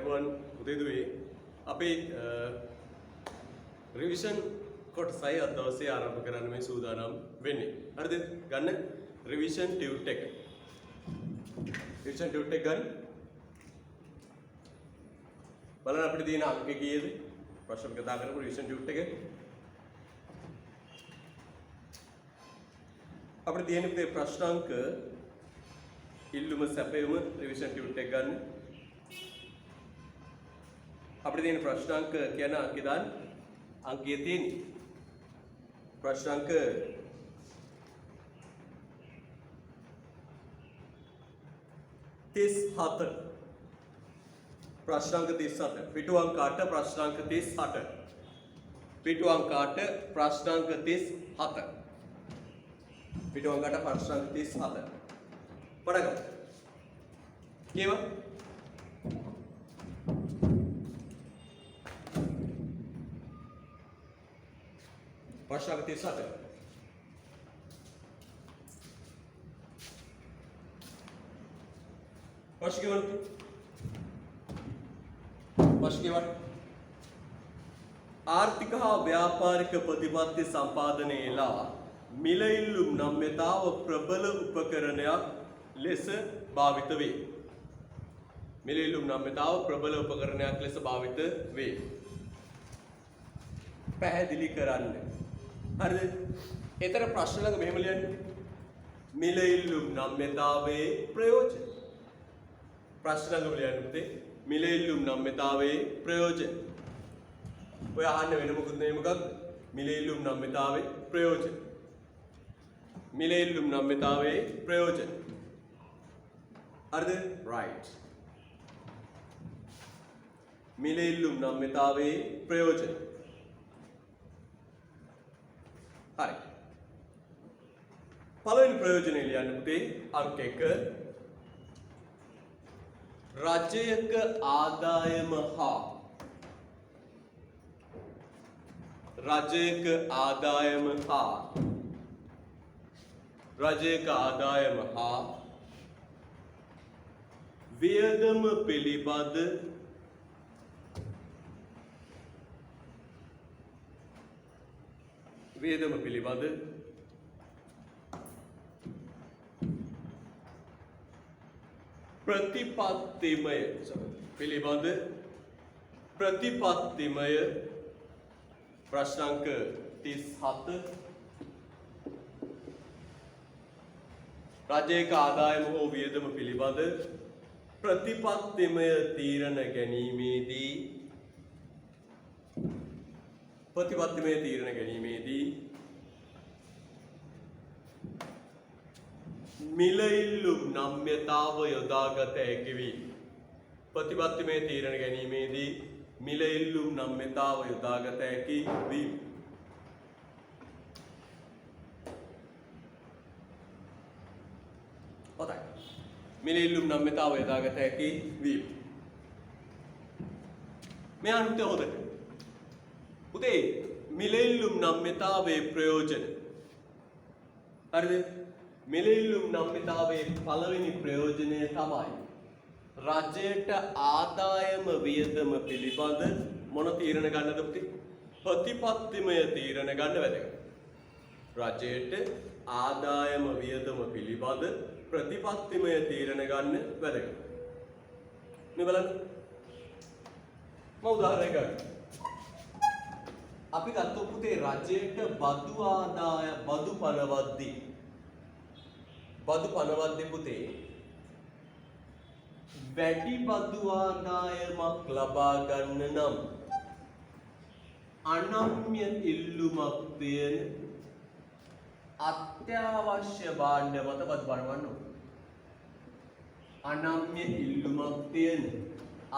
අයබෝන් උදේදුවේ අපේ රිවිෂන් කොටසයි අද දවසේ ආරම්භ කරන්න මේ සූදානම් වෙන්නේ. හරිද? ගන්න රිවිෂන් ටියුට් එක. රිවිෂන් ටියුට් එක ගන්න. බලන්න අපිට තියෙන අංක කීයද? ප්‍රශ්න කතා කරමු රිවිෂන් ටියුට් එකේ. අපිට තියෙන මේ ප්‍රශ්නාංක ඉල්ලුම සැපයුම රිවිෂන් ටියුට් එක ගන්න. අපිට තියෙන ප්‍රශ්නාංක කියන අංකය දාන්න. අංකයේ තියෙන ප්‍රශ්නාංක 37. ප්‍රශ්නාංක 37. පිටු අංක 8 ප්‍රශ්නාංක 38. පිටු අංක 8 ප්‍රශ්නාංක 37. පිටු අංක 8 ප්‍රශ්නාංක 37. පටන් ගන්න. කියව ප්‍රශ්නාංක 37. ආර්ථික හා ව්‍යාපාරික ප්‍රතිපත්ති සම්පාදනයේලා මිල ඉල්ලුම් නම්‍යතාව ප්‍රබල උපකරණයක් ලෙස භාවිත වේ. මිල ඉල්ලුම් නම්‍යතාව ප්‍රබල උපකරණයක් ලෙස භාවිත වේ. පැහැදිලි කරන්න. හරිද? ඒතර ප්‍රශ්න ළඟ මෙහෙම ලියන්න. මිල ඉල්ලුම් නම්‍යතාවයේ ප්‍රයෝජන. ප්‍රශ්න ළඟ ලියන්න පුතේ. මිල ඉල්ලුම් නම්‍යතාවයේ ප්‍රයෝජන. ඔය අහන්න වෙන මොකද නේ මොකක්ද? මිල ඉල්ලුම් නම්‍යතාවයේ ප්‍රයෝජන. මිල ඉල්ලුම් නම්‍යතාවයේ ප්‍රයෝජන. හරිද? right. මිල ඉල්ලුම් නම්‍යතාවයේ ප්‍රයෝජන. හරි. පළවෙනි ප්‍රයෝජනය ලියන්න පුතේ අංක 1. රජයක ආදායම හා වියදම පිළිබඳ ප්‍රතිපත්තිමය ප්‍රශ්නාංක 37. රජයක ආදායම හෝ වියදම පිළිබඳ ප්‍රතිපත්තිමය තීරණ ගැනීමේදී මිල ඉල්ලුම් නම්‍යතාව යොදාගත හැකි වේ. ප්‍රතිපත්තිමය තීරණ ගැනීමේදී මිල ඉල්ලුම් නම්‍යතාව යොදාගත හැකි වීම. හොඳයි. මිල ඉල්ලුම් නම්‍යතාව යොදාගත හැකි වීම. මේ අන්ත හොඳට. උදේ මිල ඉල්ලුම් නම්‍යතාවයේ ප්‍රයෝජන. හරිද? මිල ඉල්ලුම් නම්‍යතාවයේ පළවෙනි ප්‍රයෝජනය තමයි රජයට ආදායම වියදම පිළිබඳ මොන තීරණ ගන්නද පුතේ? ප්‍රතිපත්තිමය තීරණ ගන්න වැදගත්. රජයට ආදායම වියදම පිළිබඳ ප්‍රතිපත්තිමය තීරණ ගන්න වැදගත්. මේ බලන්න. මම උදාහරණයක් ගන්න. අපි ගත්ත පුතේ රජයට බදු පනවද්දී පුතේ වැඩි බදු ආදායමක් ලබා ගන්න නම් අනම්‍ය ඉල්ලුමක් තියෙන අත්‍යවශ්‍ය භාණ්ඩ මත බදු පනවන්න ඕන. අනම්‍ය ඉල්ලුමක් තියෙන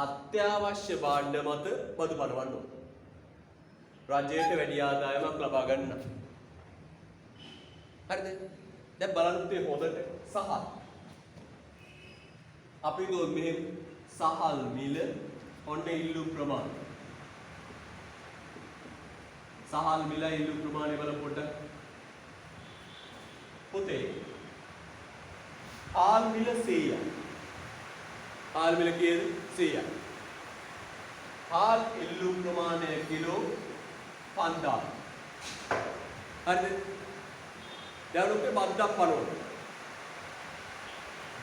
අත්‍යවශ්‍ය භාණ්ඩ මත බදු පනවන්න ඕන. රජයට වැඩි ආදායමක් ලබා ගන්න. හරිද? දැන් බලන්න පුතේ හොඳට සහල්. අපි ගොල් මෙහෙම සහල් මිල ඔන්න ඉල්ලුම් ප්‍රමාණය. සහල් මිල ඉල්ලුම් ප්‍රමාණය බලන්න පොඩ්ඩක්. පුතේ ආල් මිල 100යි. ආල් මිල කීයද? 100යි. හාල් ඉල්ලුම් ප්‍රමාණය කිලෝ 5000. හරිද? දැන් ඔකේ බද්දක් පනවන.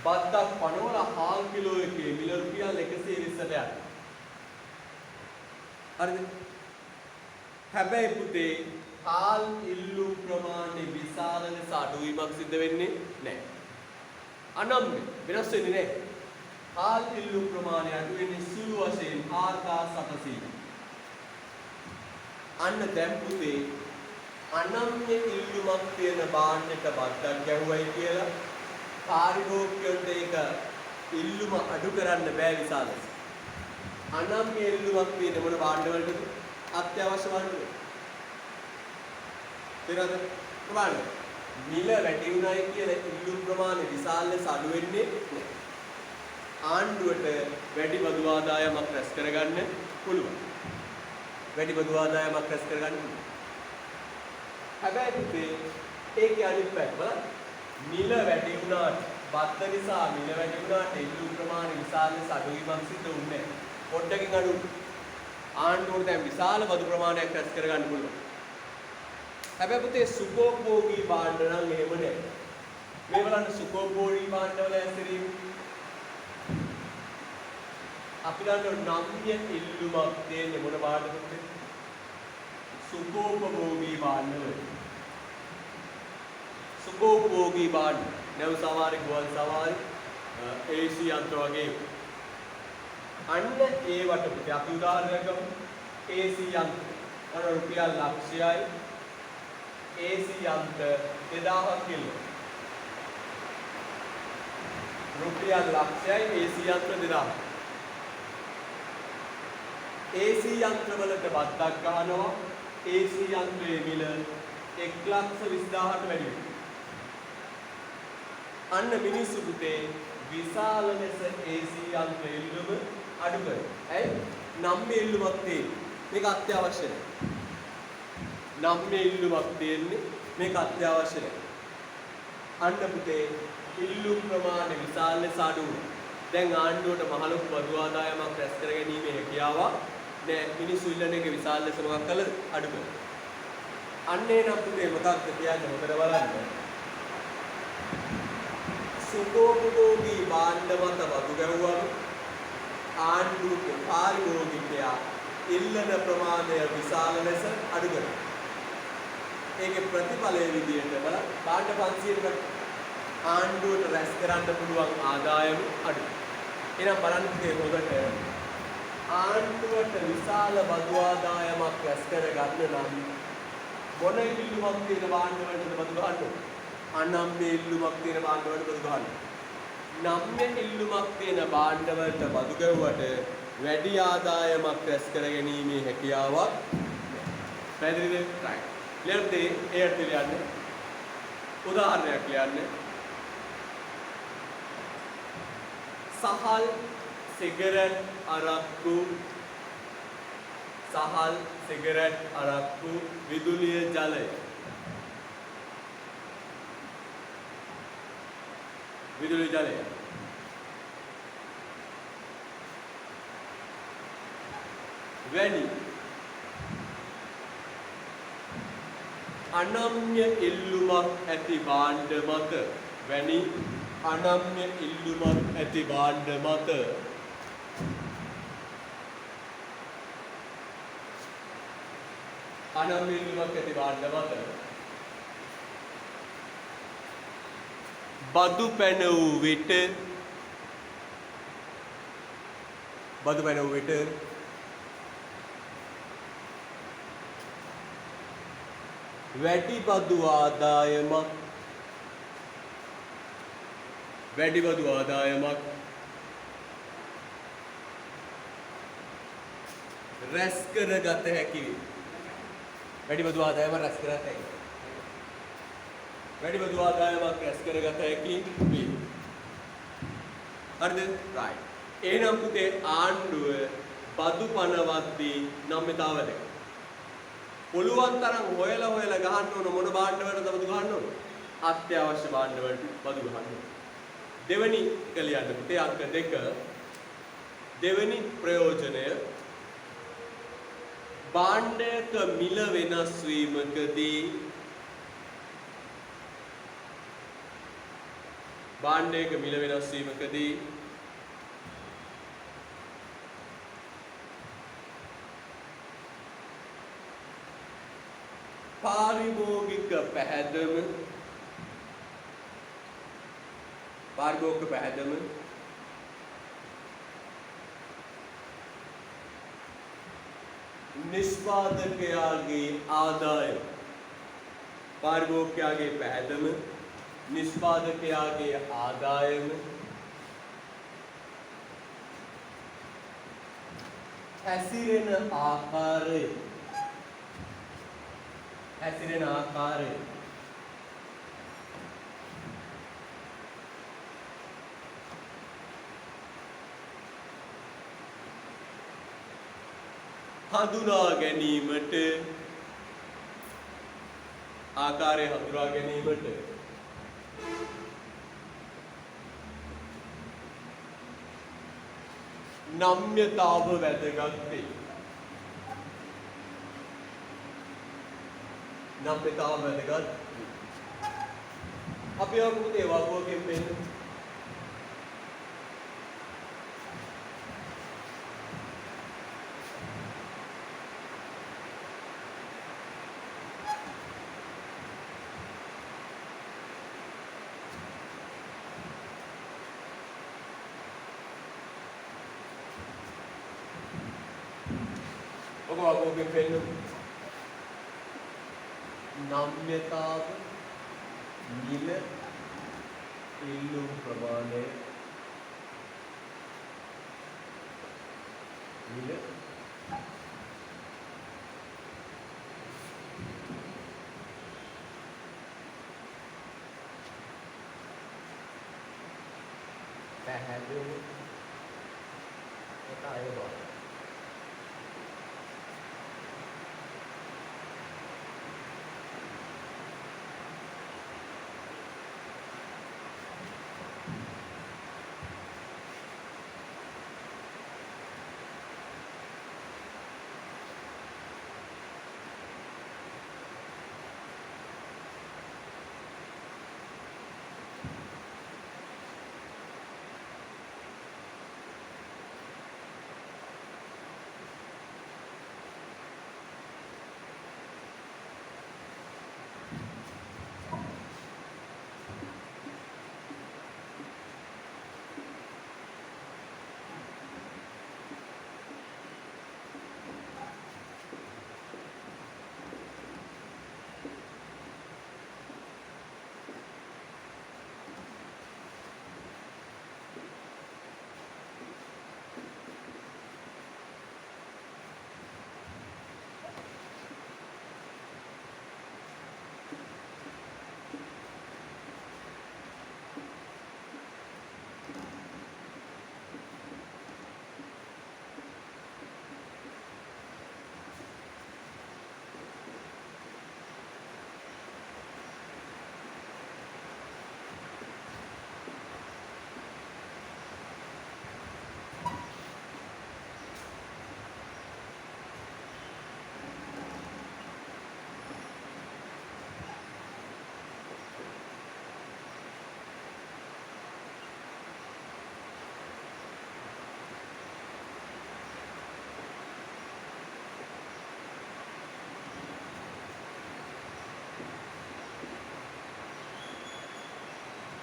බද්දක් පනවලා හාල් කිලෝ එකේ මිල රුපියල් 120ට යනවා. හරිද? හැබැයි පුතේ හාල් ඉල්ලුම් ප්‍රමාණය විශාල ලෙස අඩුවීමක් සිද්ධ වෙන්නේ නැහැ. අනම්ය වෙනස් වෙන්නේ නැහැ. හාල් ඉල්ලුම් ප්‍රමාණය අඩු වෙන්නේ සුළු වශයෙන් 4700. අන්න දැන් පුතේ අනම්‍ය ඉල්ලුමක් තියෙන භාණ්ඩයට බද්දක් ගැහුවයි කියලා පාරිභෝගිකයන්ට ඒක ඉල්ලුම අඩු කරන්න බෑ විශාල ලෙස. අනම්‍ය ඉල්ලුමක් තියෙන මොන භාණ්ඩවලටද? අත්‍යවශ්‍ය භාණ්ඩවල. තේරෙනවද? ප්‍රමාණය. මිල වැඩි උනායි කියලා ඉල්ලුම් ප්‍රමාණය විශාල ලෙස අඩු වෙන්නේ නැහැ. ආණ්ඩුවට වැඩි බදු ආදායමක් රැස් කරගන්න පුළුවන්. වැඩි බදු ආදායමක් රැස් කරගන්න පුළුවන්. හැබැයි පුතේ ඒකේ අනිත් පැත්ත බලන්න. මිල වැඩි වුණාට බද්ද නිසා මිල වැඩි වුණාට ඉල්ලුම් ප්‍රමාණය විශාල ලෙස අඩුවීමක් සිදු වෙන්නේ නැහැ. පොඩ්ඩකින් අඩු ආණ්ඩුවට දැන් විශාල බදු ප්‍රමාණයක් රැස් කරගන්න පුළුවන්. හැබැයි පුතේ සුඛෝපභෝගී භාණ්ඩ නම් එහෙම නෑ. මේ බලන්න සුඛෝපභෝගී භාණ්ඩවල ඇසරීම අපි ගන්න නම්ය ඉල්ලුමක් තියෙන්නේ මොන භාණ්ඩවලද? සුඛෝපභෝගී භාණ්ඩවල. සුඛෝපභෝගී භාණ්ඩ නැව සවාරි ගුවන් සවාරි AC යන්ත්‍ර වගේ අන්න ඒවට පුතේ අපි උදාහරණයක් ගමු. AC යන්ත්‍ර අර රුපියල් ලක්ෂයයි AC යන්ත්‍ර 2000ක් කිලෝ. රුපියල් ලක්ෂයයි AC යන්ත්‍ර 2000. AC යන්ත්‍ර වලට බද්දක් ගන්නවා. AC යන්ත්‍රයේ මිල 1,20,000ට වැඩි වෙනවා. අන්න මිනිස්සු පුතේ විශාල ලෙස AC යන්ත්‍ර ඉල්ලුම අඩු කරනවා. ඇයි? නම්ය ඉල්ලුමක් තියෙන්නේ. මේක අත්‍යවශ්‍ය නැහැ. නම්ය ඉල්ලුමක් තියෙන්නේ මේක අත්‍යවශ්‍ය නැහැ. අන්න පුතේ ඉල්ලුම් ප්‍රමාණය විශාල ලෙස අඩු වුණා. දැන් ආණ්ඩුවට මහ ලොකු බදු ආදායමක් රැස් කර ගැනීමේ හැකියාවක් නැහැ. මිනිස්සු ඉල්ලන එක විශාල ලෙස මොකක් කළද? අඩු කළා. අන්නේ නම් පුතේ මොකක්ද කියන්නේ හොඳට බලන්න. සුඛෝපභෝගී භාණ්ඩ මත බදු ගැහුවම ආණ්ඩුවේ පාරිභෝගිකයා ඉල්ලන ප්‍රමාණය විශාල ලෙස අඩු කරනවා. ඒකේ ප්‍රතිඵලයේ විදියට බලන්න භාණ්ඩ 500කට ආණ්ඩුවට රැස් කරන්න පුළුවන් ආදායම අඩුයි. එහෙනම් බලන්න පුතේ හොඳට ආණ්ඩුවට විශාල බදු ආදායමක් රැස් කර ගන්න නම් මොන ඉල්ලුමක් තියෙන භාණ්ඩ වලටද බදු ගන්න ඕනේ? අනම්‍ය ඉල්ලුමක් තියෙන භාණ්ඩ වලට බදු ගන්න. නම්‍ය ඉල්ලුමක් තියෙන භාණ්ඩ වලට බදු ගෙවුවට වැඩි ආදායමක් රැස් කර ගැනීමේ හැකියාවක් නැහැ. පැහැදිලිද? right. ලියන්න එයට ලියන්න. උදාහරණයක් ලියන්න. සහල් සිගරට් අරක්කු සහල් සිගරට් අරක්කු විදුලිය ජලය විදුලිය ජලය වැනි අනම්‍ය ඉල්ලුමක් ඇති භාණ්ඩ මත වැනි අනම්‍ය ඉල්ලුමක් ඇති භාණ්ඩ මත අනම්‍ය ඉල්ලුමක් ඇති භාණ්ඩ මත බදු පැන වූ විට වැඩි බදු ආදායමක් රැස් කරගත හැකි වේ. වැඩි බදු ආදායමක් රැස් කරගත හැකි. වැඩි බදු ආදායමක් රැස් කරගත හැකි වේ. හරිද? right. එහෙනම් පුතේ ආණ්ඩුව බදු පනවද්දී නම්‍යතාව දෙක. පුළුවන් තරම් හොයලා ගහන්න ඕන මොන භාණ්ඩ වලටද බදු ගහන්න ඕන? අත්‍යවශ්‍ය භාණ්ඩ වලට බදු ගහන්න ඕන. දෙවෙනි එක ලියන්න පුතේ අංක 2. දෙවෙනි ප්‍රයෝජනය භාණ්ඩයක මිල වෙනස් වීමකදී පාරිභෝගික පැහැදම නිෂ්පාදකයාගේ ආදායම පාරිභෝගිකයාගේ පැහැදම නිෂ්පාදකයාගේ ආදායම හැසිරෙන ආකාරය හඳුනා ගැනීමට නම්‍යතාව වැදගත් වේ. අපි අමුතු ඒ වගුවකින් වෙන්න නම්‍යතාව මිල ඉල්ලුම් ප්‍රමාණය මිල පැහැදිලි ඒකයි.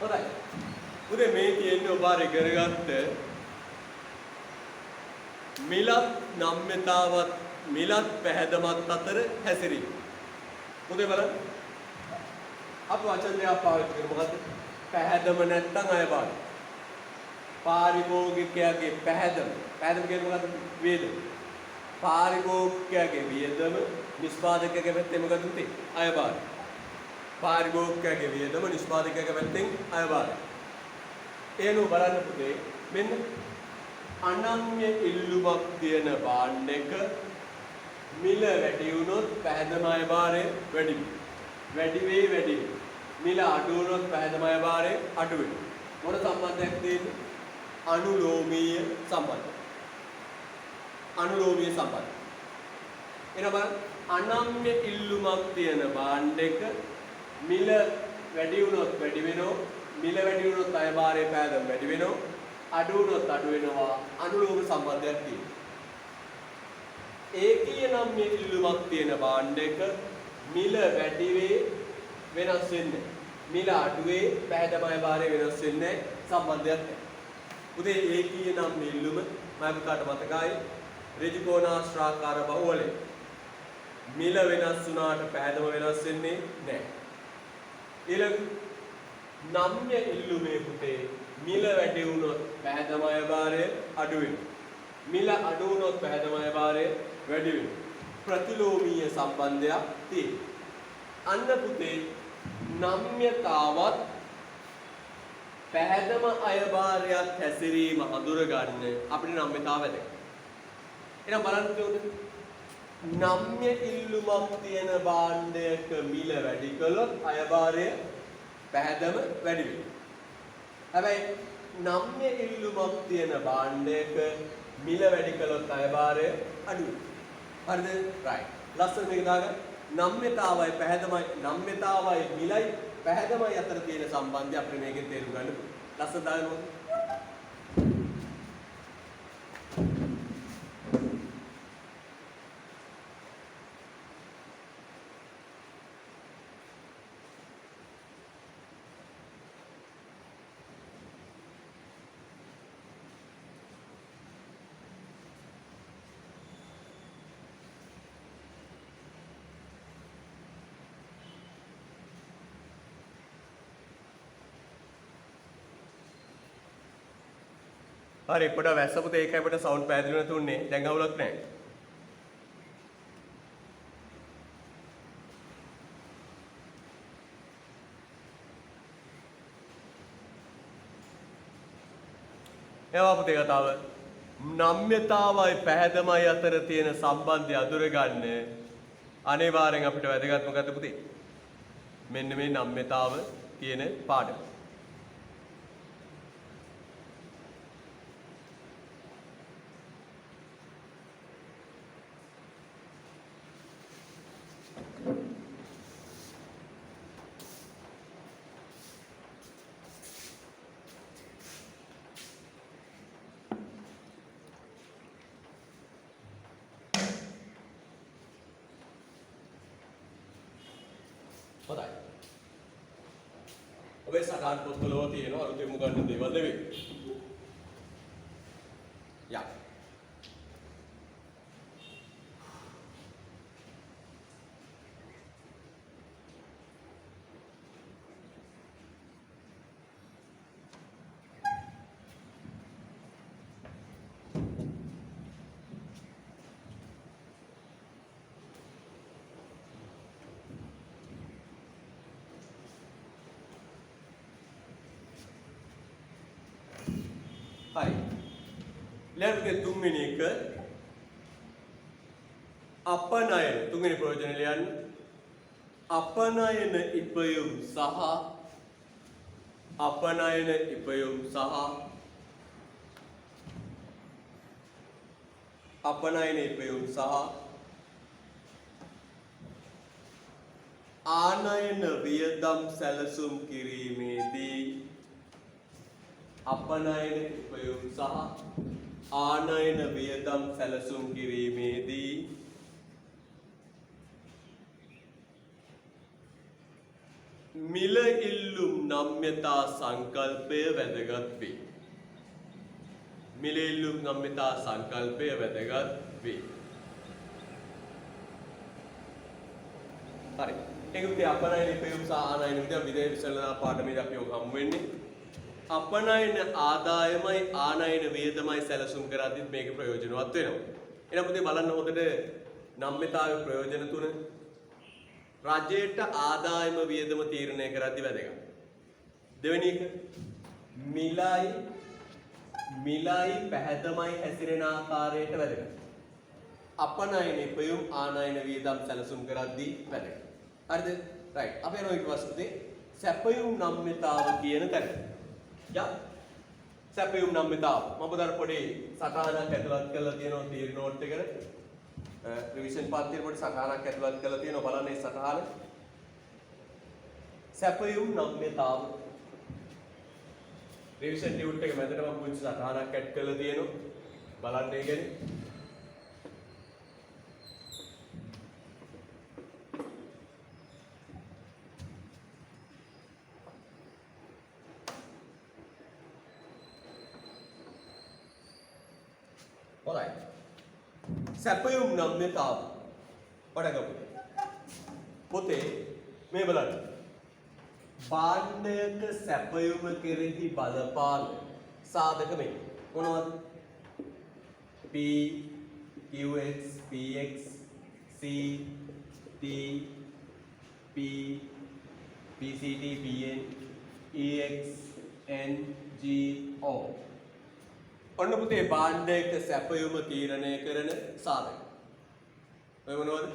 හොඳයි. උදේ මේ තියෙන්නේ ඔබ අර ඉගෙන ගත්ත මිලත් නම්‍යතාවත් මිලත් පැහැදමත් අතර හැසිරීම. උදේ බලන්න. අපි වචන දෙකක් පාවිච්චි කරමු. මොකද්ද? පැහැදම නැත්නම් අයබාධ. පාරිභෝගිකයාගේ පැහැදම. පැහැදම කියන්නේ මොකද්ද? වේදම. පාරිභෝගිකයාගේ වියදම නිෂ්පාදකයාගේ පැත්තේ මොකද්ද උතේ? අයබාධ. පාරිභෝගිකයාගේ වියදම නිෂ්පාදකයාගේ පැත්තෙන් අයබාධ. එනු බලන්න පුතේ මෙන්න අනන්‍ය ඉල්ලුමක් තියෙන භාණ්ඩයක මිල වැඩි වුණොත් පැහැදම අයබාරය වැඩි වෙනවා. වැඩි වෙයි. මිල අඩු වුණොත් පැහැදම අයබාරය අඩු වෙනවා. මොන සම්බන්ධයක් තියෙන්නේ? අනුලෝමීය සම්බන්ධය. එනවා අනම්‍ය ඉල්ලුමක් තියෙන භාණ්ඩයක මිල වැඩි වුණොත් වැඩි වෙනවා. මිල වැඩි වුණොත් අයභාරයේ පෑදම වැඩි වෙනවා. අඩු වුණොත් අඩු වෙනවා. අනුලෝම සම්බන්ධයක් තියෙනවා. ඒකීය නම්‍ය ඉල්ලුමක් තියෙන භාණ්ඩයක මිල වැඩි වෙනස් වෙන්නේ. මිල අඩු වේ පෑදම අයභාරය වෙනස් වෙන්නේ සම්බන්ධයක් නැහැ. උදේ ඒකීය නම්‍ය ඉල්ලුම මම පුතාට මතකයි ඍජුකෝණාශ්‍රාකාර බහුවලේ මිල වෙනස් වුණාට පෑදම වෙනස් වෙන්නේ නැහැ. ඊළඟ නම්‍ය ඉල්ලුමේ පුතේ මිල වැඩි වුණොත් පෑදම අයභාරය අඩු වෙනවා. මිල අඩු වුණොත් පෑදම අයභාරය වැඩි වෙනවා. ප්‍රතිලෝමීය සම්බන්ධයක් තියෙනවා. අන්න පුතේ නම්‍යතාවත් පෑදම අයභාරයක් හැසිරීම හඳුරගන්න අපිට නම්‍යතාව වැදගත්. එහෙනම් බලන්න උදේ නම්‍ය ඉල්ලුමක් තියෙන භාණ්ඩයක මිල වැඩි කළොත් අයභාරය පෑදම වැඩි වෙනවා. හැබැයි නම්‍ය ඉල්ලුමක් තියෙන භාණ්ඩයක මිල වැඩි කළොත් අයභාරය අඩු වෙනවා. හරිද? right. ලස්සන මේක දාගන්න. නම්‍යතාවයි පෑදමයි නම්‍යතාවයි මිලයි පෑදමයි අතර තියෙන සම්බන්ධය අපිට මේකෙන් තේරුම් ගන්න පුළුවන්. ලස්සන දාගන්න. හරි පොඩ වැස්ස පුතේ ඒකයි පොඩ සවුන්ඩ් පැහැදිලි වෙන තුන්නේ දැන් අවුලක් නැහැ. එවා පුතේ කතාව නම්‍යතාවයි පැහැදමයි අතර තියෙන සම්බන්ධය අඳුරගන්න අනිවාර්යෙන් අපිට වැදගත් මොකද්ද පුතේ? මෙන්න මේ නම්‍යතාව කියන පාඩම. හොඳයි. ඔබේ සටහන් පොත්වල තියෙන අලුතෙන්ම ගන්න දේවල් නෙවෙයි. යා. හරි. ඊළඟට තුන්වෙනි එක අපනයන තුන්වෙනි ප්‍රයෝජන ලියන්න. අපනයන ඉපයුම් සහ අපනයන ඉපයුම් සහ අපනයන ඉපයුම් සහ ආනයන වියදම් සැලසුම් කිරීමේදී අපනයන ඉපයුම් සහ ආනයන වියදම් සැලසුම් කිරීමේදී මිල ඉල්ලුම් නම්‍යතා සංකල්පය වැදගත් වේ. මිල ඉල්ලුම් නම්‍යතා සංකල්පය වැදගත් වේ. හරි. ඒක උදේ අපනයන ඉපයුම් සහ ආනයන වියදම් විසලනා පාඩමේදී අපි ඔක හමු වෙන්නේ. අපනයන ආදායමයි ආනයන වියදමයි සැලසුම් කරද්දිත් මේක ප්‍රයෝජනවත් වෙනවා. එහෙනම් පුතේ බලන්න හොඳට නම්‍යතාවේ ප්‍රයෝජන තුන රජයට ආදායම වියදම තීරණය කරද්දි වැදගත්. දෙවෙනි එක මිලයි පැහැදමයි හැසිරෙන ආකාරයට වැදගත්. අපනයන ඉපයුම් ආනයන වියදම් සැලසුම් කරද්දි වැදගත්. හරිද? රයිට්. අපි යනවා ඊට පස්සේ සැපයුම් නම්‍යතාව කියන තැන. යා සැපයුම් නම්‍යතාව මම බදාර පොඩි සටහනක් ඇතුළත් කරලා තියෙනවා තීරණ නෝට් එකට. රිවිෂන් පන්තියේ පොඩි සටහනක් ඇතුළත් කරලා තියෙනවා බලන්න මේ සටහන. සැපයුම් නම්‍යතාව. රිවිෂන් ටියුට් එක මැදට මම පුංචි සටහනක් ඇඩ් කරලා තියෙනවා. බලන්න ඒ ගැන. Alright. සැපයුම් නම්‍යතාව. පඩගමු. පොතේ මේ බලන්න. භාණ්ඩයක සැපයුම කෙරෙහි බලපාන සාධක මේ මොනවද? P, QX, PX, C, T, P, PCT, PN, EX, N, G, O. ඔන්න පුතේ භාණ්ඩයක සැපයුම තීරණය කරන සාධක. ඔය මොනවද?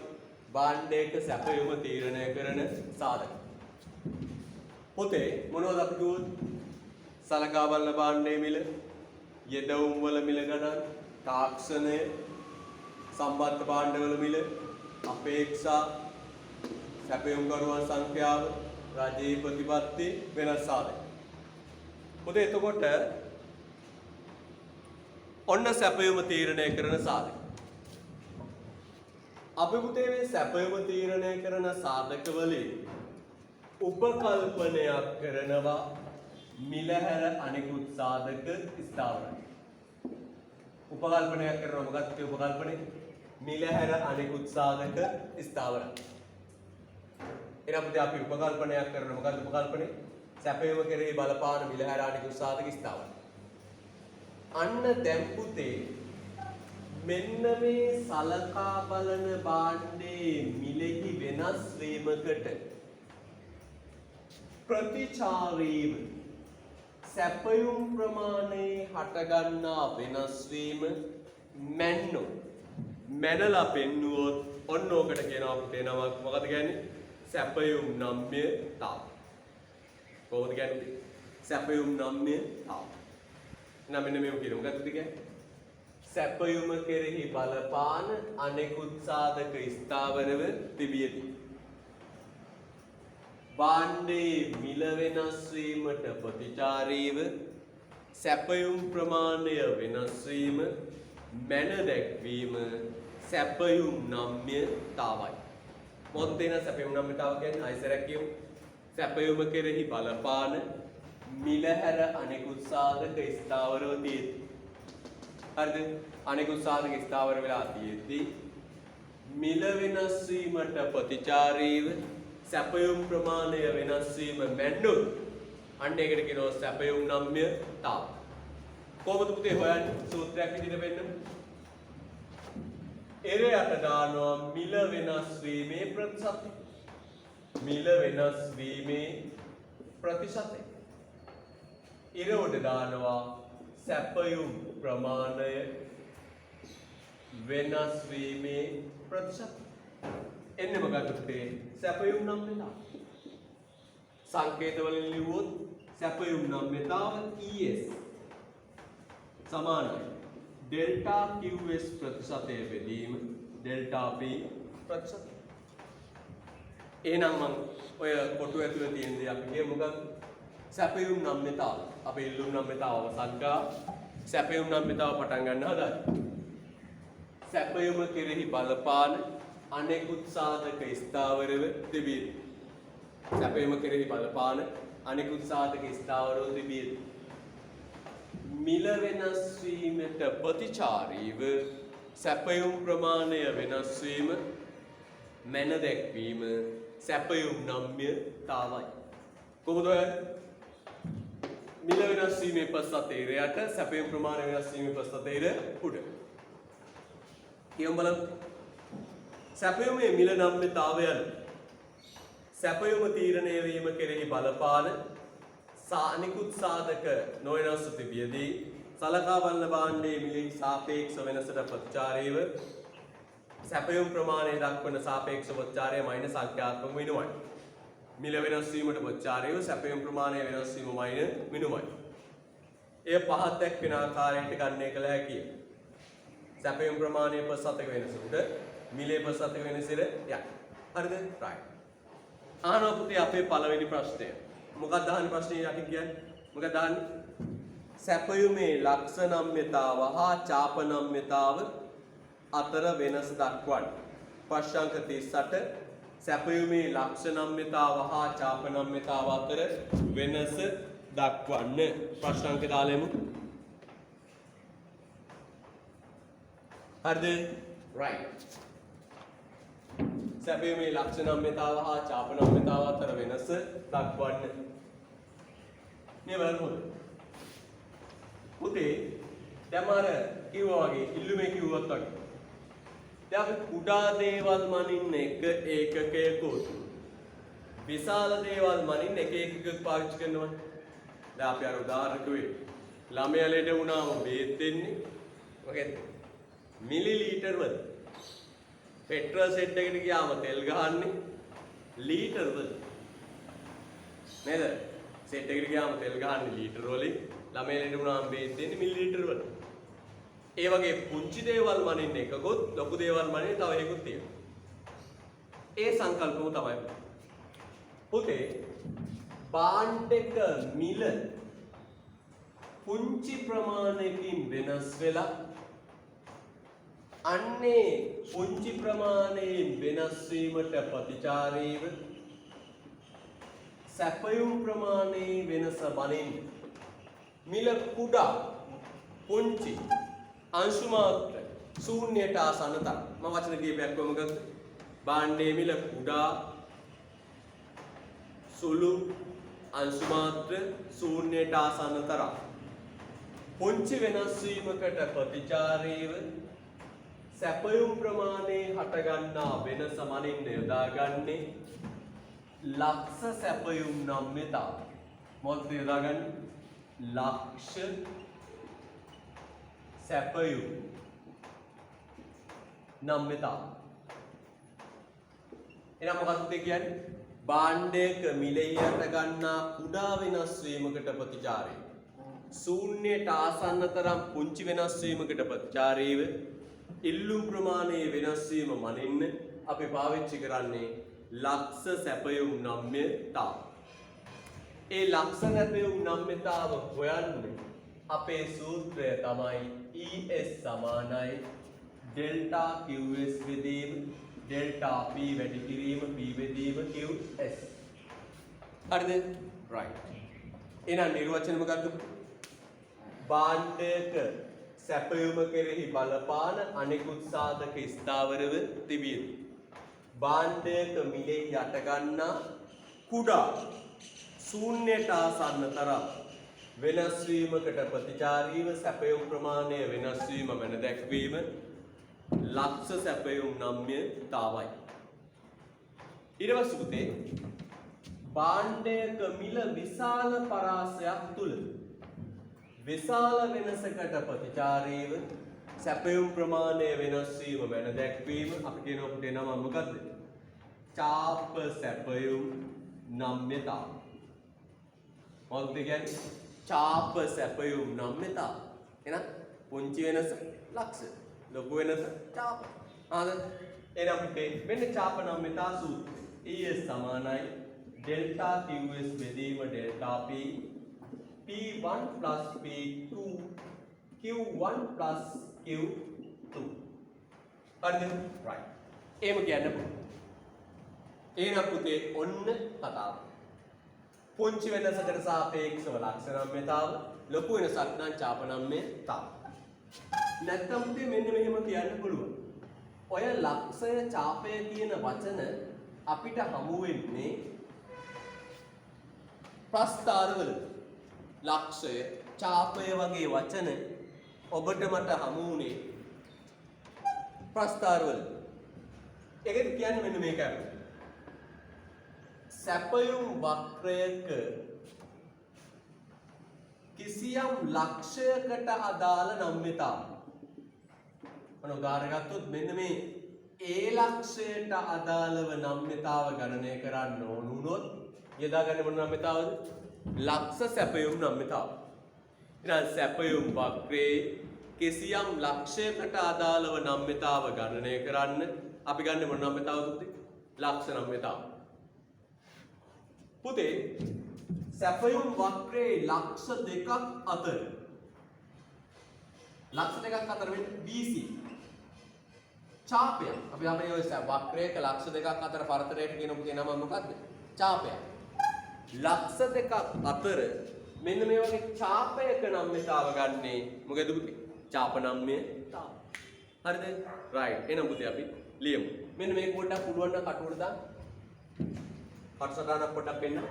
භාණ්ඩයක සැපයුම තීරණය කරන සාධක. පොතේ මොනවද අපි කිව්වොත්? සලකා බලන භාණ්ඩයේ මිල, යෙදවුම් වල මිල ගණන්, තාක්ෂණය, සම්බන්ධ භාණ්ඩවල මිල, අපේක්ෂා, සැපයුම්කරුවන් සංඛ්‍යාව, රජයේ ප්‍රතිපත්ති වෙනස් සාධක. පොතේ එතකොට ඔන්න සැපයුම තීරණය කරන සාධක. අපි පුතේ මේ සැපයුම තීරණය කරන සාධක වලින් උපකල්පනයක් කරනවා මිල හැර අනිකුත් සාධක ස්ථාවරයි. උපකල්පනයක් කරනවා මොකක්ද උපකල්පනේ? මිල හැර අනිකුත් සාධක ස්ථාවරයි. එහෙනම් පුතේ අපි උපකල්පනයක් කරනවා මොකක්ද උපකල්පනේ? සැපයුම කෙරෙහි බලපාන මිල හැර අනිකුත් සාධක ස්ථාවරයි. අන්න දැන් පුතේ මෙන්න මේ සලකා බලන භාණ්ඩයේ මිලෙහි වෙනස් වීමකට ප්‍රතිචාරීව සැපයුම් ප්‍රමාණයේ හටගන්නා වෙනස් වීම මැන්නෝ මැනලා පෙන්නුවොත් ඔන්න ඕකට කියනවා පුතේ නමක් මොකද කියන්නේ? සැපයුම් නම්‍යතාව. කොහොමද කියන්නේ? සැපයුම් නම්‍යතාව. නම් මෙන්න මේක කියමු. මොකක්ද කියන්නේ? සැපයුම කෙරෙහි බලපාන අනෙකුත් සාධක ස්ථාවරව තිබියදී භාණ්ඩයේ මිල වෙනස් වීමට ප්‍රතිචාරීව සැපයුම් ප්‍රමාණය වෙනස් වීම මැන දැක්වීම සැපයුම් නම්‍යතාවයි. මොකද දෙන සැපයුම් නම්‍යතාව කියන්නේ ආයසරයක් කියමු. සැපයුම කෙරෙහි බලපාන මිල හැර අනෙකුත් සාධක ස්ථාවරව තියෙද්දි. හරිද? අනෙකුත් සාධක ස්ථාවර වෙලා තියෙද්දි මිල වෙනස් වීමට ප්‍රතිචාරීව සැපයුම් ප්‍රමාණය වෙනස් වීම මැන්නොත් අන්න ඒකට කියනවා සැපයුම් නම්‍යතාව. කොහොමද පුතේ හොයන්නේ? සූත්‍රයක් විදිහට වෙන්න. එරයට දානවා මිල වෙනස් වීමේ ප්‍රතිශතය. මිල වෙනස් වීමේ ප්‍රතිශතය. ඉරවට දානවා සැපයුම් ප්‍රමාණය වෙනස් වීමේ ප්‍රතිශතය. එන්නේ මොකක්ද පුතේ? සැපයුම් නම්‍යතාව. සංකේත වලින් ලිව්වොත් සැපයුම් නම්‍යතාව ES සමානයි ඩෙල්ටා QS ප්‍රතිශතය බෙදීම ඩෙල්ටා P ප්‍රතිශතය. එහෙනම් මම ඔය කොටු ඇතුලේ තියෙන දේ අපි කියමු මොකක්ද? සැපයුම් නම්‍යතාව. අපි ඉල්ලුම් නම්‍යතාව අවසන් කරා. සැපයුම් නම්‍යතාව පටන් ගන්න හදයි. සැපයුම කෙරෙහි බලපාන අනෙකුත් සාධක ස්ථාවරව තිබීද. සැපයුම කෙරෙහි බලපාන අනෙකුත් සාධක ස්ථාවරව තිබීද. මිල වෙනස් වීමට ප්‍රතිචාරීව සැපයුම් ප්‍රමාණය වෙනස් වීම මැන දැක්වීම සැපයුම් නම්‍යතාවයි. කොහොමද ඔය මිල වෙනස් වීමේ ප්‍රතිශතයට සැපයුම් ප්‍රමාණය වෙනස් වීමේ ප්‍රතිශතයට උඩ. කියමු බලන්න. සැපයුමේ මිල නම්‍යතාවයන් සැපයුම තීරණය වීම කෙරෙහි බලපාන අනිකුත් සාධක නොවෙනස්ව තිබියදී සලකා බලන භාණ්ඩයේ මිලෙහි සාපේක්ෂ වෙනසට ප්‍රතිචාරීව සැපයුම් ප්‍රමාණය දක්වන සාපේක්ෂ ප්‍රතිචාරය මයිනස් සංඛ්‍යාත්මක වෙනුවයි. මිල වෙනස් වීමට ප්‍රතිචාරීව සැපයුම් ප්‍රමාණය වෙනස් වීම මයිනස් වෙනුවයි. එය පහත් දැක්වෙන ආකාරයට ගණනය කළ හැකිය. සැපයුම් ප්‍රමාණය ප්‍රතිශතක වෙනසකට මිලේ පස් අතක වෙනස ඉර යයි. හරිද? right. ආනෝ පුතේ අපේ පළවෙනි ප්‍රශ්නය. මොකක්ද අහන්නේ ප්‍රශ්නේ යටින් කියන්නේ? මොකක්ද අහන්නේ? සැපයුමේ ලක්ෂ නම්‍යතාව හා චාප නම්‍යතාව අතර වෙනස දක්වන්න. ප්‍රශ්නාංක 38 සැපයුමේ ලක්ෂ නම්‍යතාව හා චාප නම්‍යතාව අතර වෙනස දක්වන්න. ප්‍රශ්නාංක දාලෙමු. හරිද? right. සැපයුමේ ලක්ෂ නම්‍යතාව හා චාප නම්‍යතාව අතර වෙනස දක්වන්න. මේ බලන්න හොඳ. පුතේ දැන් අර කිව්වා වගේ ඉල්ලුමේ කිව්වත් වගේ. දැන් අපි කුඩා දේවල් මනින්න එක ඒකකයකුත් විශාල දේවල් මනින්න එක ඒකකයක් පාවිච්චි කරනවා. දැන් අපි අර උදාහරණයක් වෙයි. ළමයා ලෙඩ වුණාම බේත් දෙන්නේ මොකද? මිලිලීටර් වල. පෙට්‍රල් සෙට් එකට ගියාම තෙල් ගහන්නේ ලීටර් වල. නේද? සෙට් එකට ගියාම තෙල් ගහන්නේ ලීටර් වලින්. ළමයා ලෙඩ වුණාම බේත් දෙන්නේ මිලිලීටර් වල. ඒ වගේ පුංචි දේවල් මනින්න එකකොත් ලොකු දේවල් මනින්න තව එකකුත් තියෙනවා. ඒ සංකල්පම තමයි. පුතේ භාණ්ඩක මිල පුංචි ප්‍රමාණයකින් වෙනස් වෙලා අන්නේ පුංචි ප්‍රමාණයෙන් වෙනස් වීමට ප්‍රතිචාරීව සැපයුම් ප්‍රමාණයේ වෙනස මනින්න මිල කුඩා පුංචි අංශු මාත්‍ර ශූන්‍යයට ආසන්න තරම්. මම වචන කීපයක් වම ගත්තා. භාණ්ඩයේ මිල කුඩා සුළු අංශු මාත්‍ර ශූන්‍යයට ආසන්න තරම්. පුංචි වෙනස් වීමකට ප්‍රතිචාරීව සැපයුම් ප්‍රමාණයේ හටගන්නා වෙනස මනින්න යොදාගන්නේ ලක්ෂ සැපයුම් නම්‍යතාව. මොකද යොදාගන්නේ? ලක්ෂ සැපයුම් නම්‍යතාව. එහෙනම් මොකක්ද කියන්නේ? භාණ්ඩයක මිලෙහි හටගන්නා කුඩා වෙනස් වීමකට ප්‍රතිචාරය. ශූන්‍යයට ආසන්න තරම් පුංචි වෙනස් වීමකට ප්‍රතිචාරීව ඉල්ලුම් ප්‍රමාණයේ වෙනස් වීම මනින්න අපි පාවිච්චි කරන්නේ ලක්ෂ සැපයුම් නම්‍යතාව. ඒ ලක්ෂ සැපයුම් නම්‍යතාව හොයන්නේ අපේ සූත්‍රය තමයි ES සමානයි ඩෙල්ටා QS බෙදීම ඩෙල්ටා P වැඩි කිරීම P බෙදීම QS. හරිද? right. එහෙනම් නිර්වචනය මොකක්ද? භාණ්ඩයක සැපයුම කෙරෙහි බලපාන අනෙකුත් සාධක ස්ථාවරව තිබිය. භාණ්ඩයක මිලෙහි යටගන්නා කුඩා ශූන්‍යයට ආසන්න තරම් වෙනස් වීමකට ප්‍රතිචාරීව සැපයුම් ප්‍රමාණය වෙනස් වීම වෙන දැක්වීම ලක්ෂ සැපයුම් නම්‍යතාවයි. ඊට පස්සේ පුතේ භාණ්ඩයක මිල විශාල පරාසයක් තුල විශාල වෙනසකට ප්‍රතිචාරීව සැපයුම් ප්‍රමාණය වෙනස් වීම වෙන දැක්වීම අපි කියනවා පුතේ නම මොකද්ද? චාප සැපයුම් නම්‍යතාව. මොකක්ද කියන්නේ? චාප සැපයුම් නම්‍යතාව. එහෙනම් පුංචි වෙනස ලක්ෂ, ලොකු වෙනස චාප. ආද එහෙනම් පුතේ මෙන්න චාප නම්‍යතා සූත්‍රය. ES සමානයි ඩෙල්ටා QS බෙදීම delta P P1 plus P2 Q1 plus Q2. හරිද? right. එහෙම කියන්න පුළුවන්. එහෙනම් පුතේ ඔන්න කතාව. පුංචි වෙනසකට සාපේක්ෂව ලක්ෂ නම්‍යතාව, ලොකු වෙනසක් නම් චාප නම්‍යතාව. නැත්නම් පුතේ මෙන්න මෙහෙම කියන්න පුළුවන්. ඔය ලක්ෂය චාපය කියන වචන අපිට හමු වෙන්නේ ප්‍රස්ථාරවල. ලක්ෂය චාපය වගේ වචන ඔබට මට හමු වුණේ ප්‍රස්ථාරවල. ඒකද කියන්නේ මෙන්න මේකයි. සැපයුම් වක්‍රයක කිසියම් ලක්ෂයකට අදාළ නම්‍යතාව. මොන උදාහරණ ගත්තොත් මෙන්න මේ ඒ ලක්ෂයට අදාළව නම්‍යතාව ගණනය කරන්න ඕන වුණොත් යොදාගන්නේ මොන නම්‍යතාවද? ලක්ෂ සැපයුම් නම්‍යතාව. ඊළඟ සැපයුම් වක්‍රයේ කිසියම් ලක්ෂයකට අදාළව නම්‍යතාව ගණනය කරන්න අපි ගන්න මොන නම්‍යතාවද පුතේ? ලක්ෂ නම්‍යතාව. පුතේ සැපයුම් වක්‍රයේ ලක්ෂ දෙකක් අතර වෙන්නේ BC ඡාපයක්. අපි අපේ ඔය වක්‍රයක ලක්ෂ දෙකක් අතර පරතරයට කියන පුතේ නම මොකද්ද? ඡාපයක්. ලක්ෂ දෙකක් අතර මෙන්න මේ වගේ ඡාපයක නම්‍යතාව ගන්නේ මොකද පුතේ? ඡාප නම්‍යතාව. හරිද? රයිට්. එහෙනම් පුතේ අපි ලියමු. මෙන්න මේක පොඩ්ඩක් පුළුවන් නම් කටුවට දාන්න. කටසටහනක් පොඩ්ඩක් පෙන්නන්න.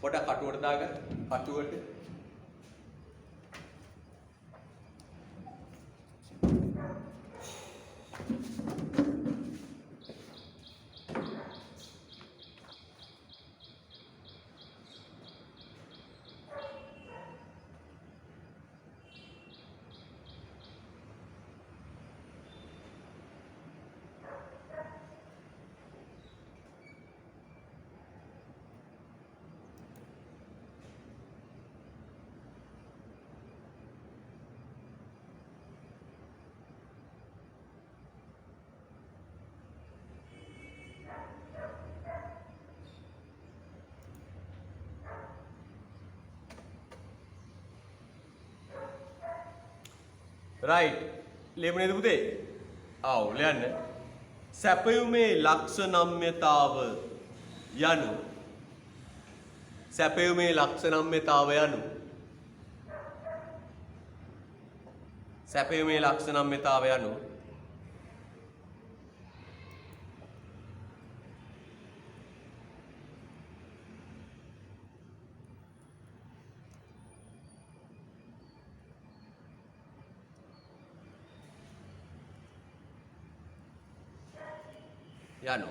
පොඩ්ඩක් කටුවට දාගන්න. කටුවට. රයිට්. ලියමු නේද පුතේ? ආව් ලියන්න. සැපයුමේ ලක්ෂ නම්‍යතාව යනු සැපයුමේ ලක්ෂ නම්‍යතාව යනු සැපයුමේ ලක්ෂ නම්‍යතාව යනු යනු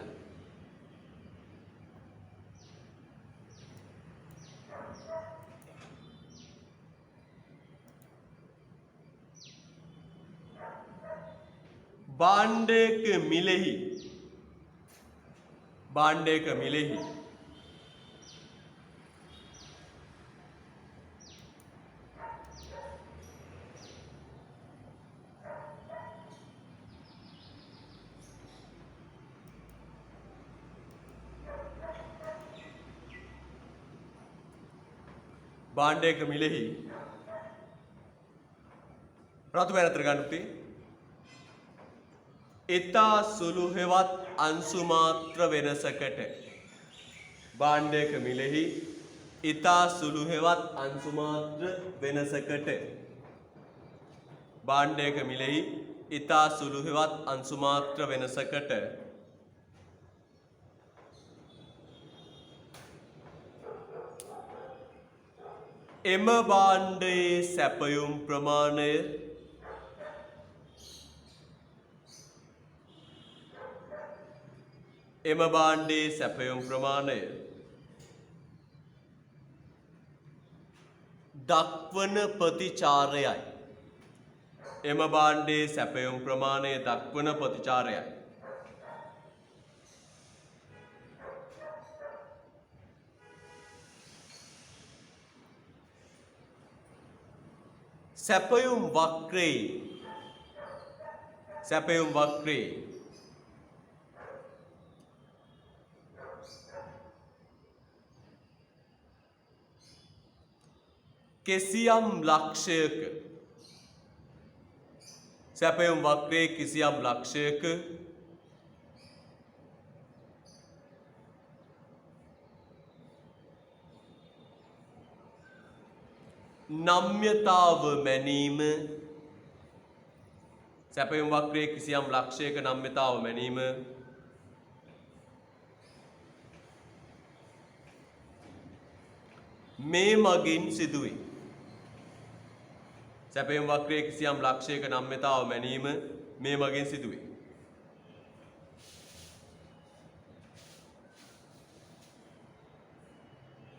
භාණ්ඩයක මිලෙහි රතු පැනතර ගන්න පුතේ. ඉතා සුළු හෙවත් අංශු මාත්‍ර වෙනසකට භාණ්ඩයක මිලෙහි ඉතා සුළු හෙවත් අංශු මාත්‍ර වෙනසකට භාණ්ඩයක මිලෙහි ඉතා සුළු හෙවත් අංශු මාත්‍ර වෙනසකට එම භාණ්ඩයේ සැපයුම් ප්‍රමාණය දක්වන ප්‍රතිචාරයයි. එම භාණ්ඩයේ සැපයුම් ප්‍රමාණය දක්වන ප්‍රතිචාරයයි. සැපයුම් වක්‍රයේ කිසියම් ලක්ෂයක නම්‍යතාව මැනීම මේ මගින් සිදුවේ. සැපයුම් වක්‍රයේ කිසියම් ලක්ෂයක නම්‍යතාව මැනීම මේ මගින් සිදුවේ.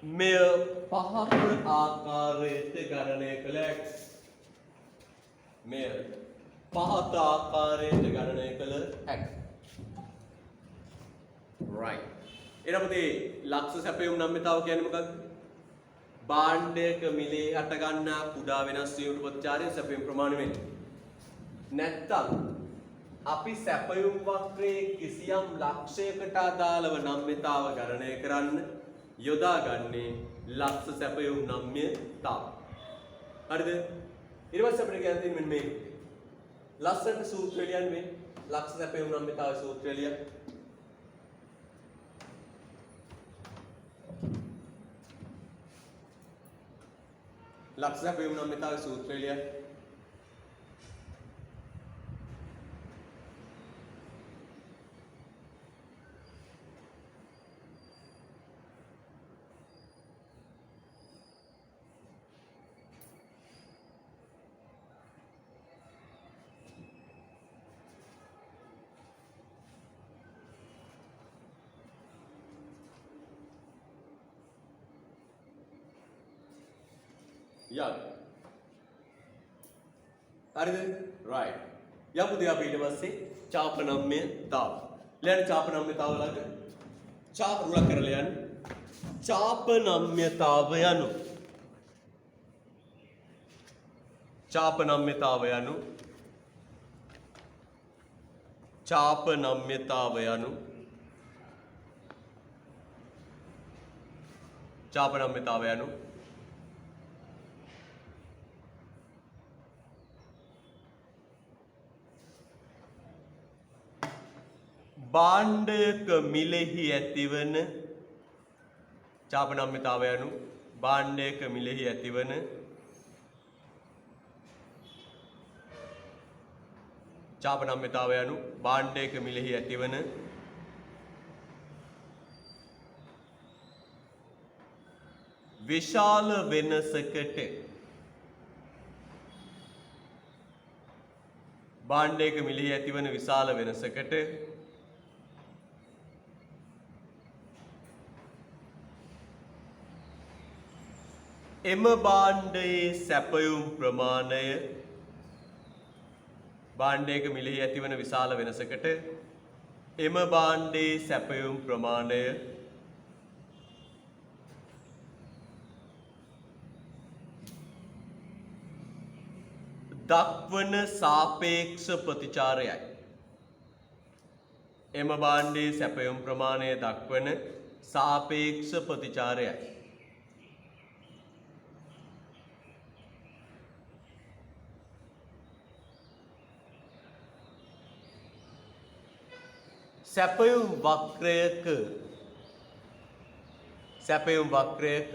මෙය පහත ආකාරයට ගණනය කළ හැකියි. right. එහෙනම් පුතේ ලක්ෂ සැපයුම් නම්‍යතාව කියන්නේ මොකක්ද? භාණ්ඩයක මිලේ හට ගන්නා කුඩා වෙනස් වීමට ප්‍රතිචාරය සැපයුම් ප්‍රමාණය වෙන්නේ. නැත්තම් අපි සැපයුම් වක්‍රයේ කිසියම් ලක්ෂයකට අදාළව නම්‍යතාව ගණනය කරන්න යොදාගන්නේ ලක්ෂ සැපයුම් නම්‍යතාව. හරිද? ඊට පස්සේ අපිට කියන්න තියෙන්නේ මෙන්න මේක. ලස්සනට සූත්‍රය ලියන්නේ ලක්ෂ සැපයුම් නම්‍යතාවේ සූත්‍රය ලියන්න. ලක්ෂ සැපයුම් නම්‍යතාවේ සූත්‍රය ලියන්න. යන්න. හරිද? right. යමු දෙය අපි ඊට පස්සේ චාපනම්‍යතාව. ලියන්න චාපනම්‍යතාව ළඟ. චාප රුලක් කරලා යන්න. චාපනම්‍යතාව යනු. චාපනම්‍යතාව යනු. චාපනම්‍යතාව යනු. චාපනම්‍යතාව යනු. භාණ්ඩයක මිලෙහි ඇතිවන චාපනම්‍යතාව යනු භාණ්ඩයක මිලෙහි ඇතිවන චාපනම්‍යතාව යනු භාණ්ඩයක මිලෙහි ඇතිවන විශාල වෙනසකට භාණ්ඩයක මිලෙහි ඇතිවන විශාල වෙනසකට එම භාණ්ඩයේ සැපයුම් ප්‍රමාණය භාණ්ඩයක මිලෙහි ඇතිවන විශාල වෙනසකට එම භාණ්ඩයේ සැපයුම් ප්‍රමාණය දක්වන සාපේක්ෂ ප්‍රතිචාරයයි. එම භාණ්ඩයේ සැපයුම් ප්‍රමාණය දක්වන සාපේක්ෂ ප්‍රතිචාරයයි. සැපයුම් වක්‍රයක සැපයුම් වක්‍රයක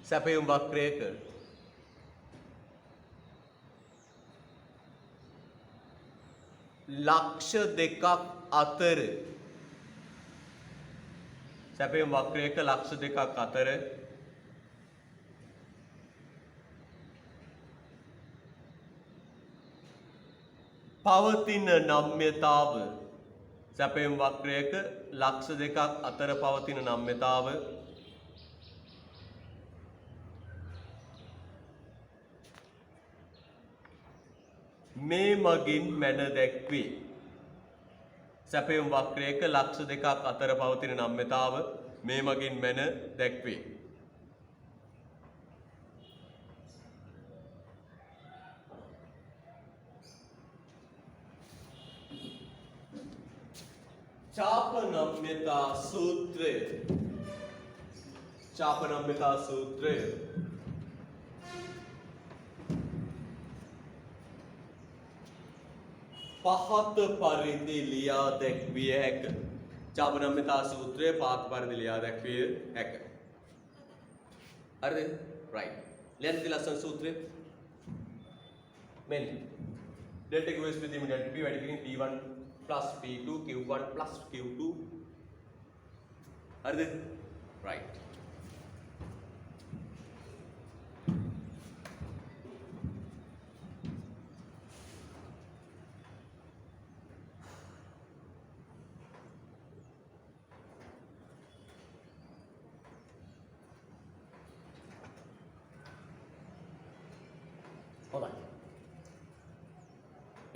සැපයුම් වක්‍රයක ලක්ෂ දෙකක් අතර සැපයුම් වක්‍රයක ලක්ෂ දෙකක් අතර පවතින නම්‍යතාව සැපයුම් වක්‍රයක ලක්ෂ දෙකක් අතර පවතින නම්‍යතාව මේ මගින් මැන දැක්වේ. සැපයුම් වක්‍රයක ලක්ෂ දෙකක් අතර පවතින නම්‍යතාව මේ මගින් මැන දැක්වේ. चापनम्यता सूत्र चापनम्यता सूत्र පහත පරිදි ලියා දැක්විය හැක. චාපනම්‍යතා සූත්‍රය පහත පරිදි ලියා දැක්විය හැක. හරිද? right. ලියන්න ති ලස්සන සූත්‍රය. මෙන්න delta q is with delta p වැඩි කිරීම p1 plus p2 q1 plus q2. හරිද? right.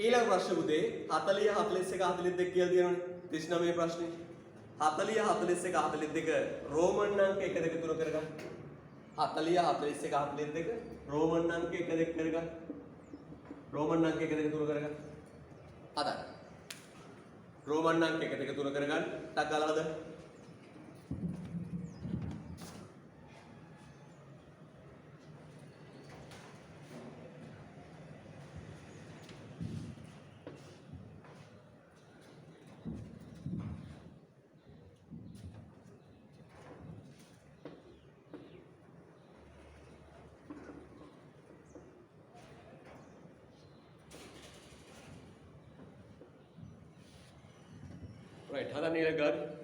ඊළඟ ප්‍රශ්න පුතේ 40 41 42 කියලා තියෙනවනේ 39 ප්‍රශ්නේ 40 41 42 රෝමන් අංක 1 2 3 කරගන්න. 40 41 42 රෝමන් අංක 1 2 කරගන්න. රෝමන් අංක 1 2 3 කරගන්න. හදන්න. රෝමන් අංක 1 2 3 කරගන්න. ටක් ගාලා හදන්න. Right, හදන්න ඊළඟ ගන්න.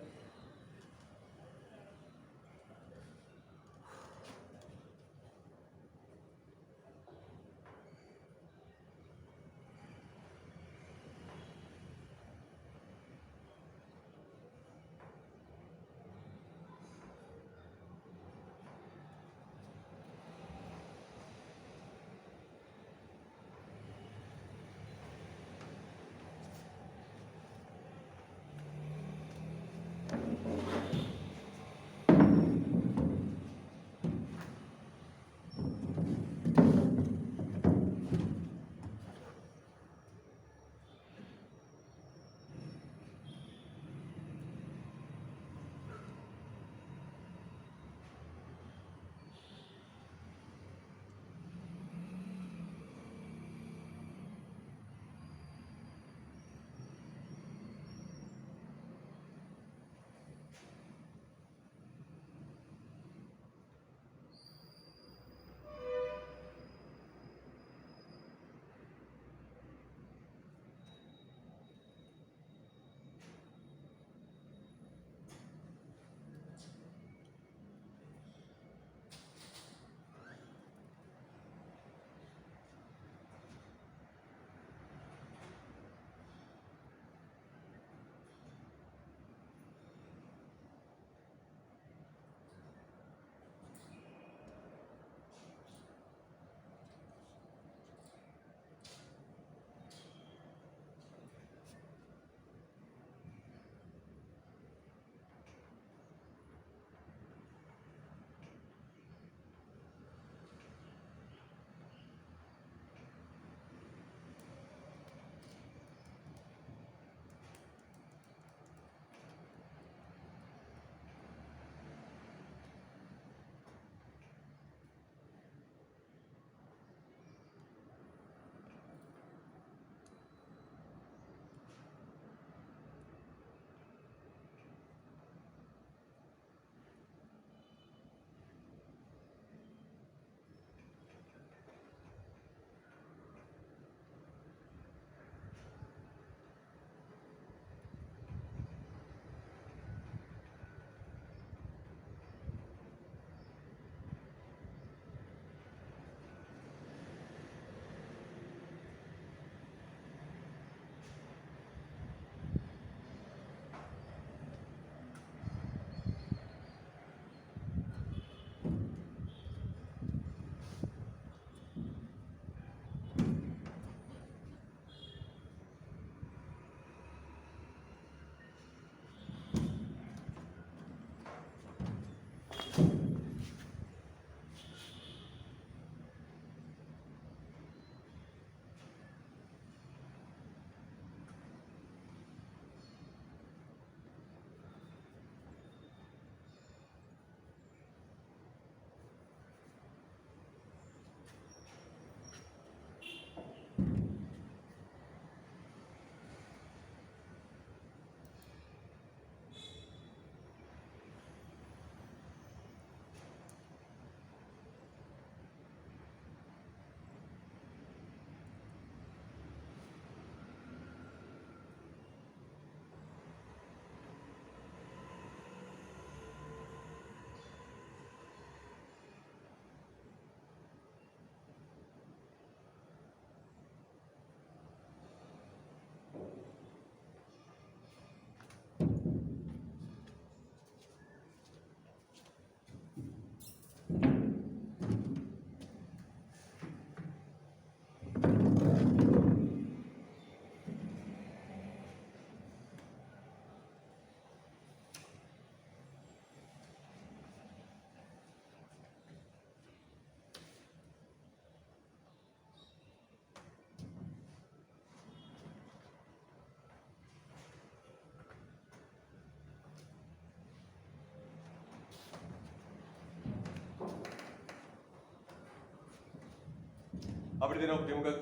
අපිට දෙනවා පුතේ මොකක්ද?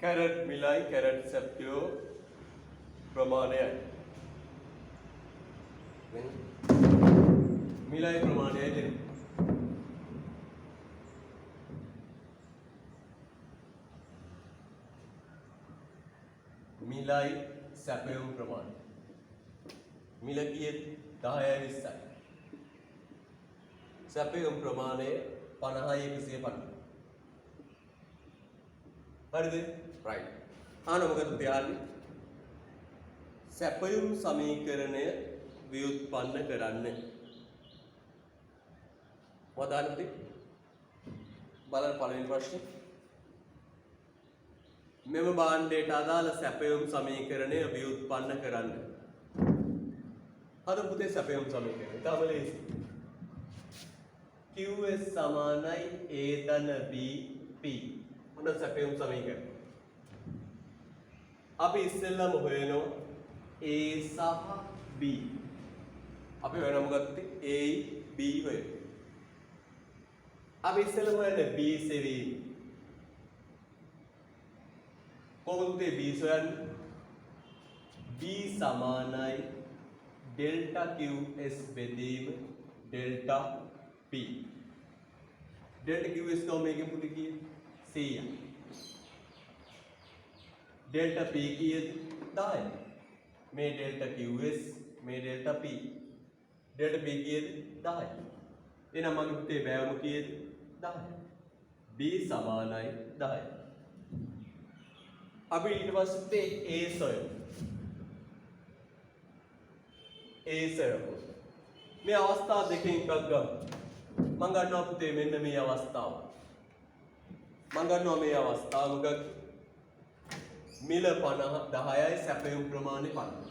Carrot මිලයි carrot සැපියෝ ප්‍රමාණයයි. මිලයි ප්‍රමාණයයි දෙනවා. මිලයි සැපයුම් ප්‍රමාණය. මිල කීයද? 10යි 20යි. සැපයුම් ප්‍රමාණය 50යි 150. හරිද? right. ආන මොකද තියාන්නේ? සැපයුම් සමීකරණය ව්‍යුත්පන්න කරන්න. වදාළද? බලන්න පළවෙනි ප්‍රශ්නේ. මෙම භාණ්ඩයට අදාළ සැපයුම් සමීකරණය ව්‍යුත්පන්න කරන්න. අද පුතේ සැපයුම් සමීකරණය. තාම ලේසි. QS සමානයි A ධන B P. මොන සැපයුම් සමීකරණය? අපි ඉස්සෙල්ලාම හොයනවා A සහ B. අපි හොයනවා මොකක්ද? A B හොයනවා. අපි ඉස්සෙල්ලාම හොයන්නේ B සෙවීම. කොහොමද B සොයන්නේ? B සමානයි ඩෙල්ටා QS බෙදීම ඩෙල්ටා P. ඩෙල්ටා QS කව මේකෙන් පුතේ කීයද? 100. ඩෙල්ටා P කීයද? 10. මේ ඩෙල්ටා QS මේ ඩෙල්ටා P. ඩෙල්ටා P කීයද? 10. එහෙනම් මගේ පුතේ බෑවම කීයද? 10. B සමානයි 10. අපි ඊට පස්සේ A සොයමු. A සොයමු. මේ අවස්ථා දෙකෙන් එකක් ගමු. මම ගන්නවා පුතේ මෙන්න මේ අවස්ථාව. මම ගන්නවා මේ අවස්ථාව මොකක්ද? මිල 10යි සැපයුම් ප්‍රමාණය 50.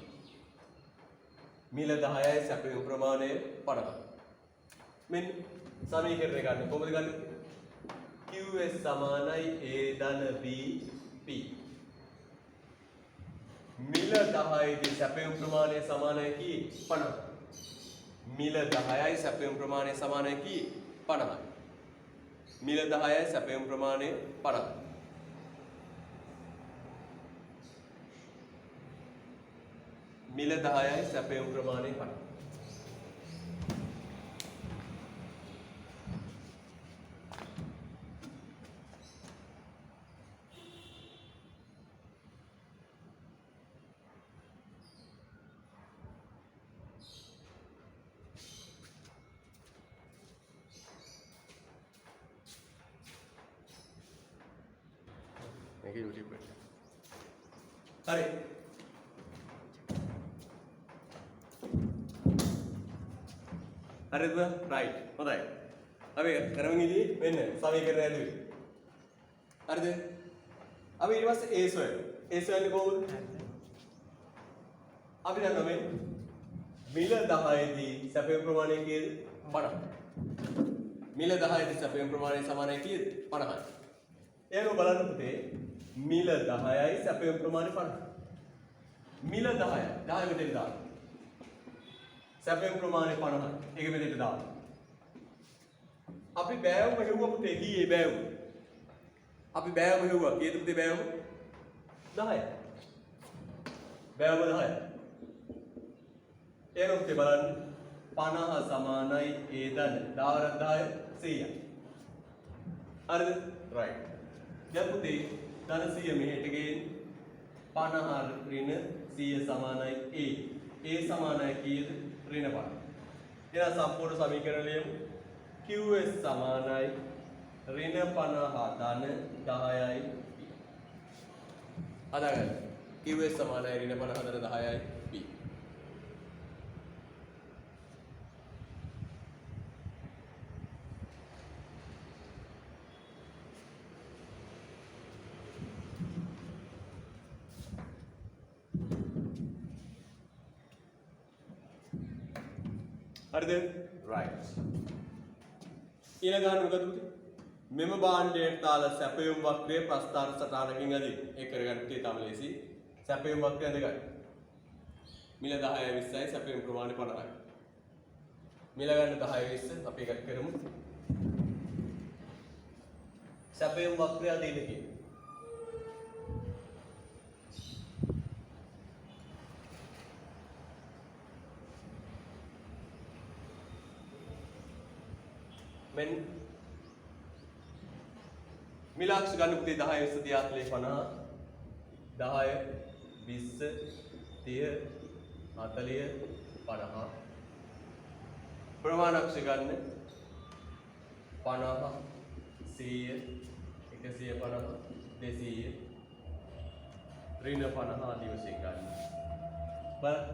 මිල 10යි සැපයුම් ප්‍රමාණය 50. මෙන්න සමීකරණය ගන්න. කොහොමද ගන්නේ? QS සමානයි A ධන B P. මිල 10යි දී සැපයුම් ප්‍රමාණය සමානයි කී 50. මිල 10යි සැපයුම් ප්‍රමාණය සමානයි කී 50යි. මිල 10යි සැපයුම් ප්‍රමාණය 50යි. මිල 10යි සැපයුම් ප්‍රමාණය 50යි. මේක YouTube එකට. හරි. හරිද? right. හොඳයි. අපි කරමු ඉදී මෙන්න සමීකරණය ඇදුවේ. හරිද? අපි ඊට පස්සේ A සොයමු. A සොයන්නේ කොහොමද? අපි දන්නවා මේ මිල 10 දී සැපයුම් ප්‍රමාණය කීයද? 50. මිල 10 දී සැපයුම් ප්‍රමාණය සමානයි කීයද? 50යි. එහෙනම් බලන්න පුතේ මිල 10යි සැපයුම් ප්‍රමාණය 50. මිල 10යි. 10 මෙතෙන් දාන්න. සැපයුම් ප්‍රමාණය 50යි. ඒක මෙතෙන්ට දාන්න. අපි බෑවුම හෙව්වා පුතේ කීයේ බෑවුම? අපි බෑවුම හෙව්වා. කීයද පුතේ බෑවුම? 10යි. බෑවුම 10යි. එහෙනම් පුතේ බලන්න 50 සමානයි A ධන 10 10 100යි. හරිද? right. දැන් පුතේ ධන 100 මෙහෙට ගේන්න 50 ඍණ 100 සමානයි A. A සමානයි කීයද? ඍණ 50. එහෙනම් සම්පූර්ණ සමීකරණය ලියමු. QS සමානයි ඍණ 50 ධන 10යි P. හදාගන්න. QS සමානයි ඍණ 50 ධන 10යි P. හරිද? right. ඊළඟ අහන්න මොකද පුතේ? මෙම භාණ්ඩයට දාලා සැපයුම් වක්‍රයේ ප්‍රස්ථාර සටහනකින් අදින්. ඒක කරගන්න තේ තම ලේසි. සැපයුම් වක්‍රය අඳගන්න. මිල 10යි 20යි සැපයුම් ප්‍රමාණය 50යි. මිල ගන්න 10යි 20 අපි එකක් කරමු. සැපයුම් වක්‍රය අදින්න කියන. මෙන් මිලාක්ෂ ගන්න පුතේ 10 20 30 40 10 20 30 40 50 ප්‍රමාණක්ෂ ගන්න 50 100 150 200 ඍණ 50 ආදී වශයෙන් ගන්න. බලන්න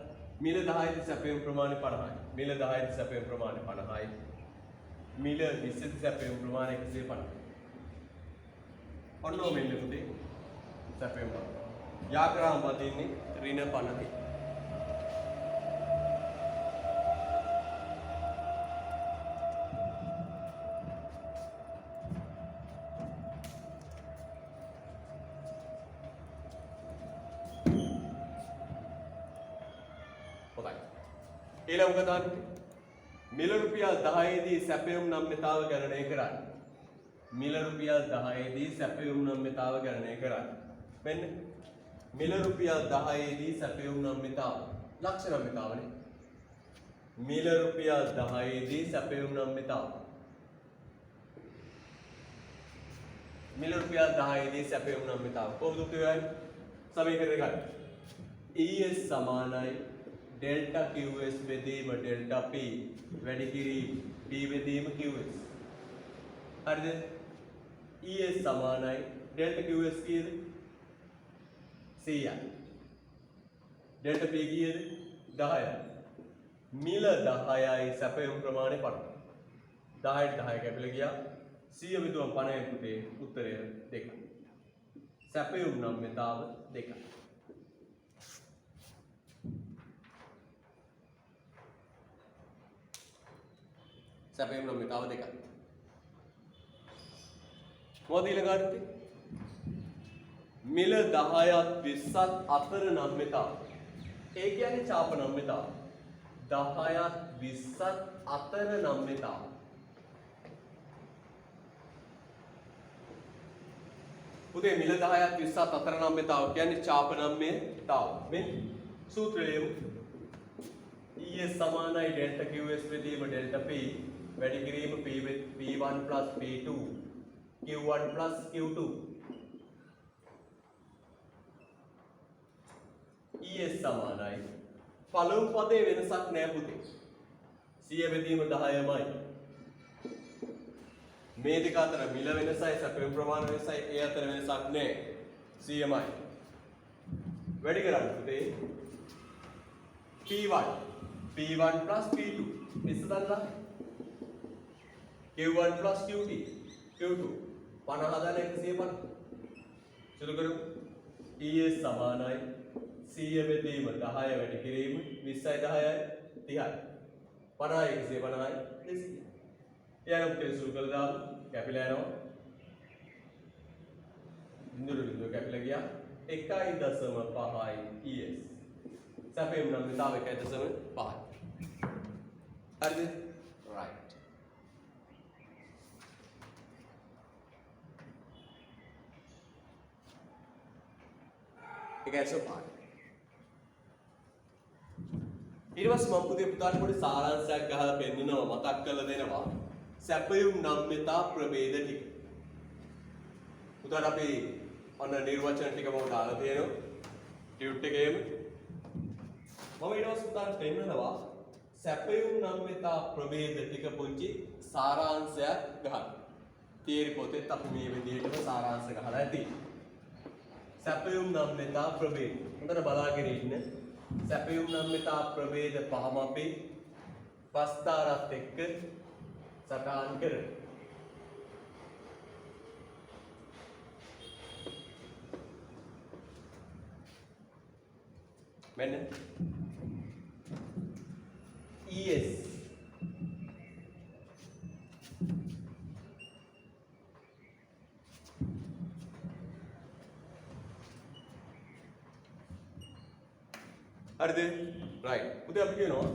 මිල 10 දී සැපයුම් ප්‍රමාණය 50යි. මිල 10 දී සැපයුම් ප්‍රමාණය 50යි. මිල 20 දී සැපයුම් ප්‍රමාණය 150යි. ඔන්න ඔය මෙන්න පුතේ සැපයුම් යාග්‍රාම වදින්නේ ඍණ 50යි. ඊළඟ උදාහරණ මිල රුපියල් 10 දී සැපයුම් නම්‍යතාව ගණනය කරන්න. මිල රුපියල් 10 දී සැපයුම් නම්‍යතාව ගණනය කරන්න. මෙන්න මිල රුපියල් 10 දී සැපයුම් නම්‍යතාව ලක්ෂ නම්‍යතාවනේ. මිල රුපියල් 10 දී සැපයුම් නම්‍යතාව. මිල රුපියල් 10 දී සැපයුම් නම්‍යතාව කොහොමද කියවන්නේ? සමීකරණය ගන්න. ES සමානයි डेल्टा QS बेदीम डेल्टा P වැඩි කිරීම P बेदीम QS හරිද ES සමානයි डेल्टा QS කීයද 100යි डेल्टा P කීයද 10යි මිල 10යි සැපයුම් ප්‍රමාණය 50 10ට 10 කැපිලා ගියා 100 විදුවම් 50 පුතේ උත්තරය 2 සැපයුම් නම්‍යතාව 2 සැපයුම් නම්‍යතාව 2යි. මොකද ඊළඟට මිල 10ත් 20ත් අතර නම්‍යතාව. ඒ කියන්නේ ඡාප නම්‍යතාව. 10ත් 20ත් අතර නම්‍යතාව. පුතේ මිල 10ත් 20ත් අතර නම්‍යතාව කියන්නේ ඡාප නම්‍යතාව. මේ සූත්‍රය ES සමානයි ඩෙල්ටා QS බෙදීම ඩෙල්ටා P වැඩි කිරීම P1 P2 Q1 Q2 ES සමානයි පළමු පදේ වෙනසක් නෑ පුතේ 100 බෙදීම 10මයි මේ දෙක අතර මිල වෙනසයි සැපයුම් ප්‍රමාණය වෙනසයි ඒ අතර වෙනසක් නෑ 100මයි වැඩි කරන්න පුතේ P1 P2 ඉස්සදල්ලා Q1 Q2 50 හදන 150 සුළු කරමු ES සමානයි 100 බෙදීම 10 වැඩි කිරීම 20යි 10යි 30යි 50යි 150යි 200 ඊළඟ තේ සුළු කළා දාමු කැපිලා යනවා බිඳුව කැපිලා ගියා 1.5යි ES සැපයුම් නම්‍යතාව 1.5යි හරිද right ඊට පස්සේ මම පුතේ පුතාට පොඩි සාරාංශයක් ගහලා පෙන්නනවා මතක් කරලා දෙනවා සැපයුම් නම්‍යතා ප්‍රභේද ටික. පුතාට අපි ඔන්න නිර්වචන ටික මම දාලා තියෙනවා ටියුට් එකේම මම ඊට පස්සේ පුතාට පෙන්නනවා සැපයුම් නම්‍යතා ප්‍රභේද ටික පුංචි සාරාංශයක් ගහන්න. තියරි පොතේත් අපි මේ විදිහටම සාරාංශ ගහලා ඇති. සැපයුම් නම්‍යතා ප්‍රභේද. හොඳට බලාගෙන ඉන්න. සැපයුම් නම්‍යතා ප්‍රභේද පහම අපි ප්‍රස්ථාරත් එක්ක සටහන් කරමු. මෙන්න ES හරිද? right. උදේ අපි කියනවා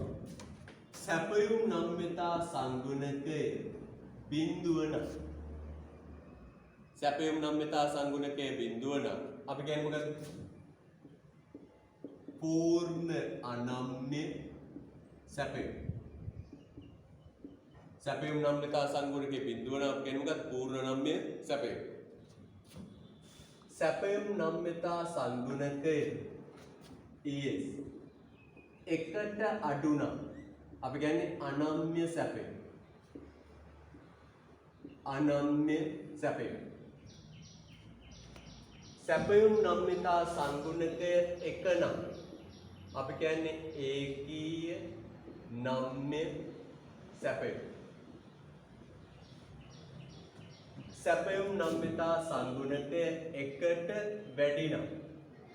සැපයුම් නම්‍යතා සංගුණකය බිඳුව නම් සැපයුම් නම්‍යතා සංගුණකයේ බිඳුව නම් අපි කියන්නේ මොකද? පූර්ණ අනම්‍ය සැපයුම්. සැපයුම් නම්‍යතා සංගුණකයේ බිඳුව නම් අපි කියන්නේ මොකද? පූර්ණ අනම්‍ය සැපයුම්. සැපයුම් නම්‍යතා සංගුණකයේ ES එකට අඩු නම් අපි කියන්නේ අනම්‍ය සැපයුම්. අනම්‍ය සැපයුම්. සැපයුම් නම්‍යතා සංගුණකය එක නම් අපි කියන්නේ ඒකීය නම්‍ය සැපයුම්. සැපයුම් නම්‍යතා සංගුණකය එකට වැඩි නම්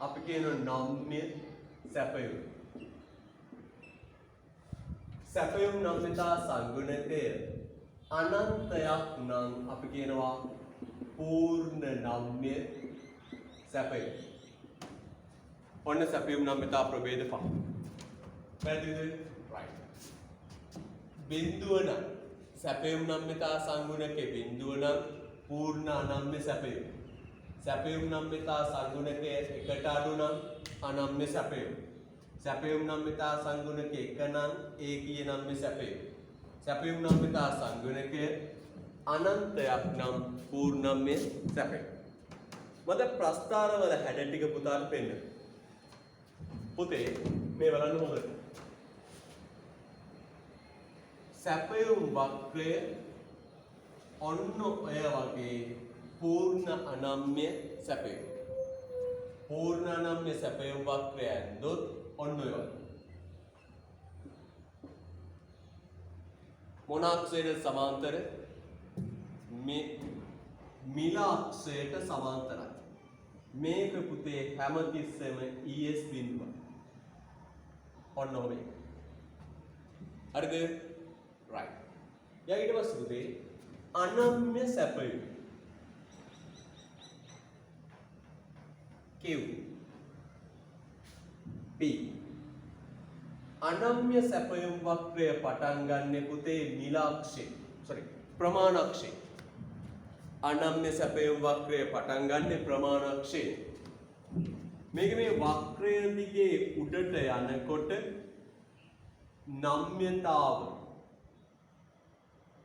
අපි කියන නම්‍ය සැපයුම්. සැපයුම් නම්‍යතා සංගුණකය අනන්තයක් නම් අපි කියනවා පූර්ණ නම්‍ය සැපයුම්. ඔන්න සැපයුම් නම්‍යතා ප්‍රභේද පහ. පැහැදිලිද? right. බිඳුව නම් සැපයුම් නම්‍යතා සංගුණකේ බිඳුව නම් පූර්ණ අනම්‍ය සැපයුම්. සැපයුම් නම්‍යතා සංගුණකයේ එකට අඩු නම් අනම්‍ය සැපයුම්. සැපයුම් නම්‍යතා සංගුණකයේ එක නම් ඒකීය නම්‍ය සැපයුම්. සැපයුම් නම්‍යතා සංගුණකය අනන්තයක් නම් පූර්ණම්‍ය සැපයුම්. මම ප්‍රස්ථාරවල හැඩ ටික පුතාට පෙන්නන්න. පුතේ මේ බලන්න හොඳට. සැපයුම් වක්‍රය ඔන්න ඔය වගේ පූර්ණ අනම්‍ය සැපයුම්. පූර්ණ අනම්‍ය සැපයුම් වක්‍රය ඇන්දොත් ඔන්න ඔය වගේ. මොන අක්ෂයට සමාන්තර? මිල අක්ෂයට සමාන්තරයි. මේක පුතේ හැමතිස්සෙම ES බිඳුව. ඔන්න ඔබ. හරිද? right. ඊට පස්සේ පුතේ අනම්‍ය සැපයුම් Q P අනම්‍ය සැපයුම් වක්‍රය පටන් ගන්න පුතේ මිලාක්ෂේ ප්‍රමාණක්ෂේ. අනම්‍ය සැපයුම් වක්‍රය පටන් ගන්න ප්‍රමාණක්ෂේ. මේක මේ වක්‍රය දිගේ උඩට යනකොට නම්‍යතාව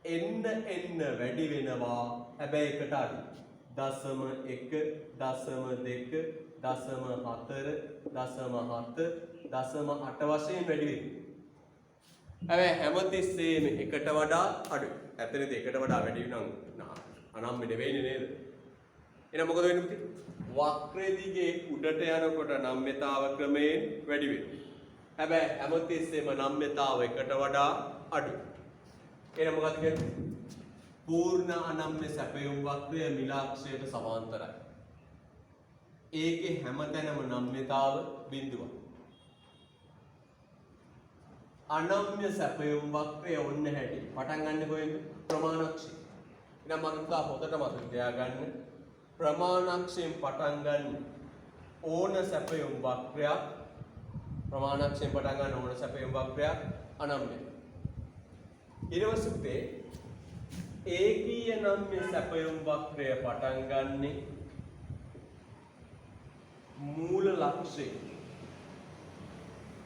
එන්න වැඩි වෙනවා. හැබැයි එකට අඩු. 0.1 0.2 0.4 0.7 0.8 වශයෙන් වැඩි වෙනවා. හැබැයි හැමතිස්සෙම එකට වඩා අඩුයි. ඇත්තටම එකට වඩා වැඩි වෙනවා අනම්‍ය නෙවෙයිනේ නේද? එහෙනම් මොකද වෙන්නේ පුතේ? වක්‍රය දිගේ උඩට යනකොට නම්‍යතාව ක්‍රමයෙන් වැඩි වෙනවා. හැබැයි හැමතිස්සෙම නම්‍යතාව එකට වඩා අඩුයි. එහෙනම් මොකද කියන්නේ? පූර්ණ අනම්‍ය සැපයුම් වක්‍රය මිලාක්ෂයට සමාන්තරයි. ඒකේ හැමතැනම නම්‍යතාව බිඳුවක්. අනම්‍ය සැපයුම් වක්‍රය ඔන්න හැටි. පටන් ගන්න කොහෙන්ද? ප්‍රමාණක්ෂය. එහෙනම් මම පුතා පොතට මතක තියාගන්න. ප්‍රමාණක්ෂයෙන් පටන් ගන්න ඕන සැපයුම් වක්‍රයක් ප්‍රමාණක්ෂයෙන් පටන් ගන්න ඕන සැපයුම් වක්‍රයක් අනම්‍යයි. ඊළඟ පුතේ ඒකීය නම්‍ය සැපයුම් වක්‍රය පටන් ගන්නේ මූල ලක්ෂය.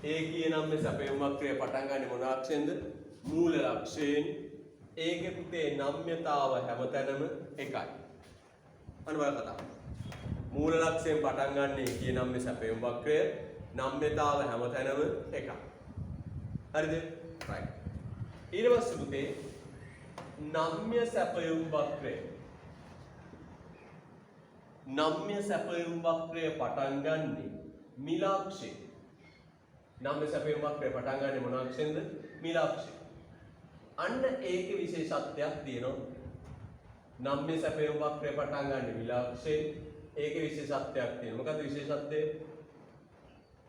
ඒකීය නම්‍ය සැපයුම් වක්‍රය පටන් ගන්නේ මොන ලක්ෂයෙන්ද? මූල ලක්ෂයෙන්. ඒකේ පුතේ නම්‍යතාව හැමතැනම එකයි. අන්න බලන්න කතාව. මූල ලක්ෂයෙන් පටන් ගන්න ඒකීය නම්‍ය සැපයුම් වක්‍රය නම්‍යතාව හැමතැනම එකයි. හරිද? right. ඊට පස්සේ පුතේ නම්‍ය සැපයුම් වක්‍රය. නම්‍ය සැපයුම් වක්‍රය පටන් ගන්නේ මිලාක්ෂයෙන්. නම්‍ය සැපයුම් වක්‍රය පටන් ගන්නේ මොන අක්ෂයෙන්ද? මිලාක්ෂයෙන්. අන්න ඒකේ විශේෂත්වයක් තියෙනවා. නම්‍ය සැපයුම් වක්‍රය පටන් ගන්නේ මිලාක්ෂයෙන්. ඒකේ විශේෂත්වයක් තියෙනවා. මොකද්ද විශේෂත්වය?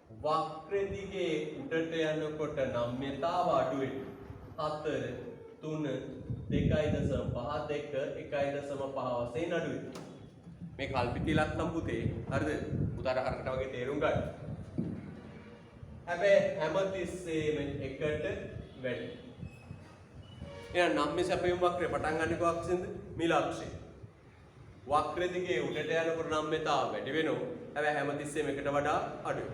වක්‍රය දිගේ උඩට යනකොට නම්‍යතාව අඩු වෙනවා. 4 3 2.5 1.5 වශයෙන් අඩු වෙනවා. මේ කල්පිත ඉලක්කම් පුතේ හරිද? පුතාට හරියට වගේ තේරුම් ගන්න. හැබැයි හැමතිස්සෙම එකට වැඩි. එහෙනම් නම්‍ය සැපයුම් වක්‍රය පටන් ගන්නේ කොහොමද? මිලාක්ෂයෙන්. වක්‍ර දිගේ උඩට යනකොට නම්‍යතාව වැඩි වෙනවා. හැබැයි හැමතිස්සෙම එකට වඩා අඩුයි.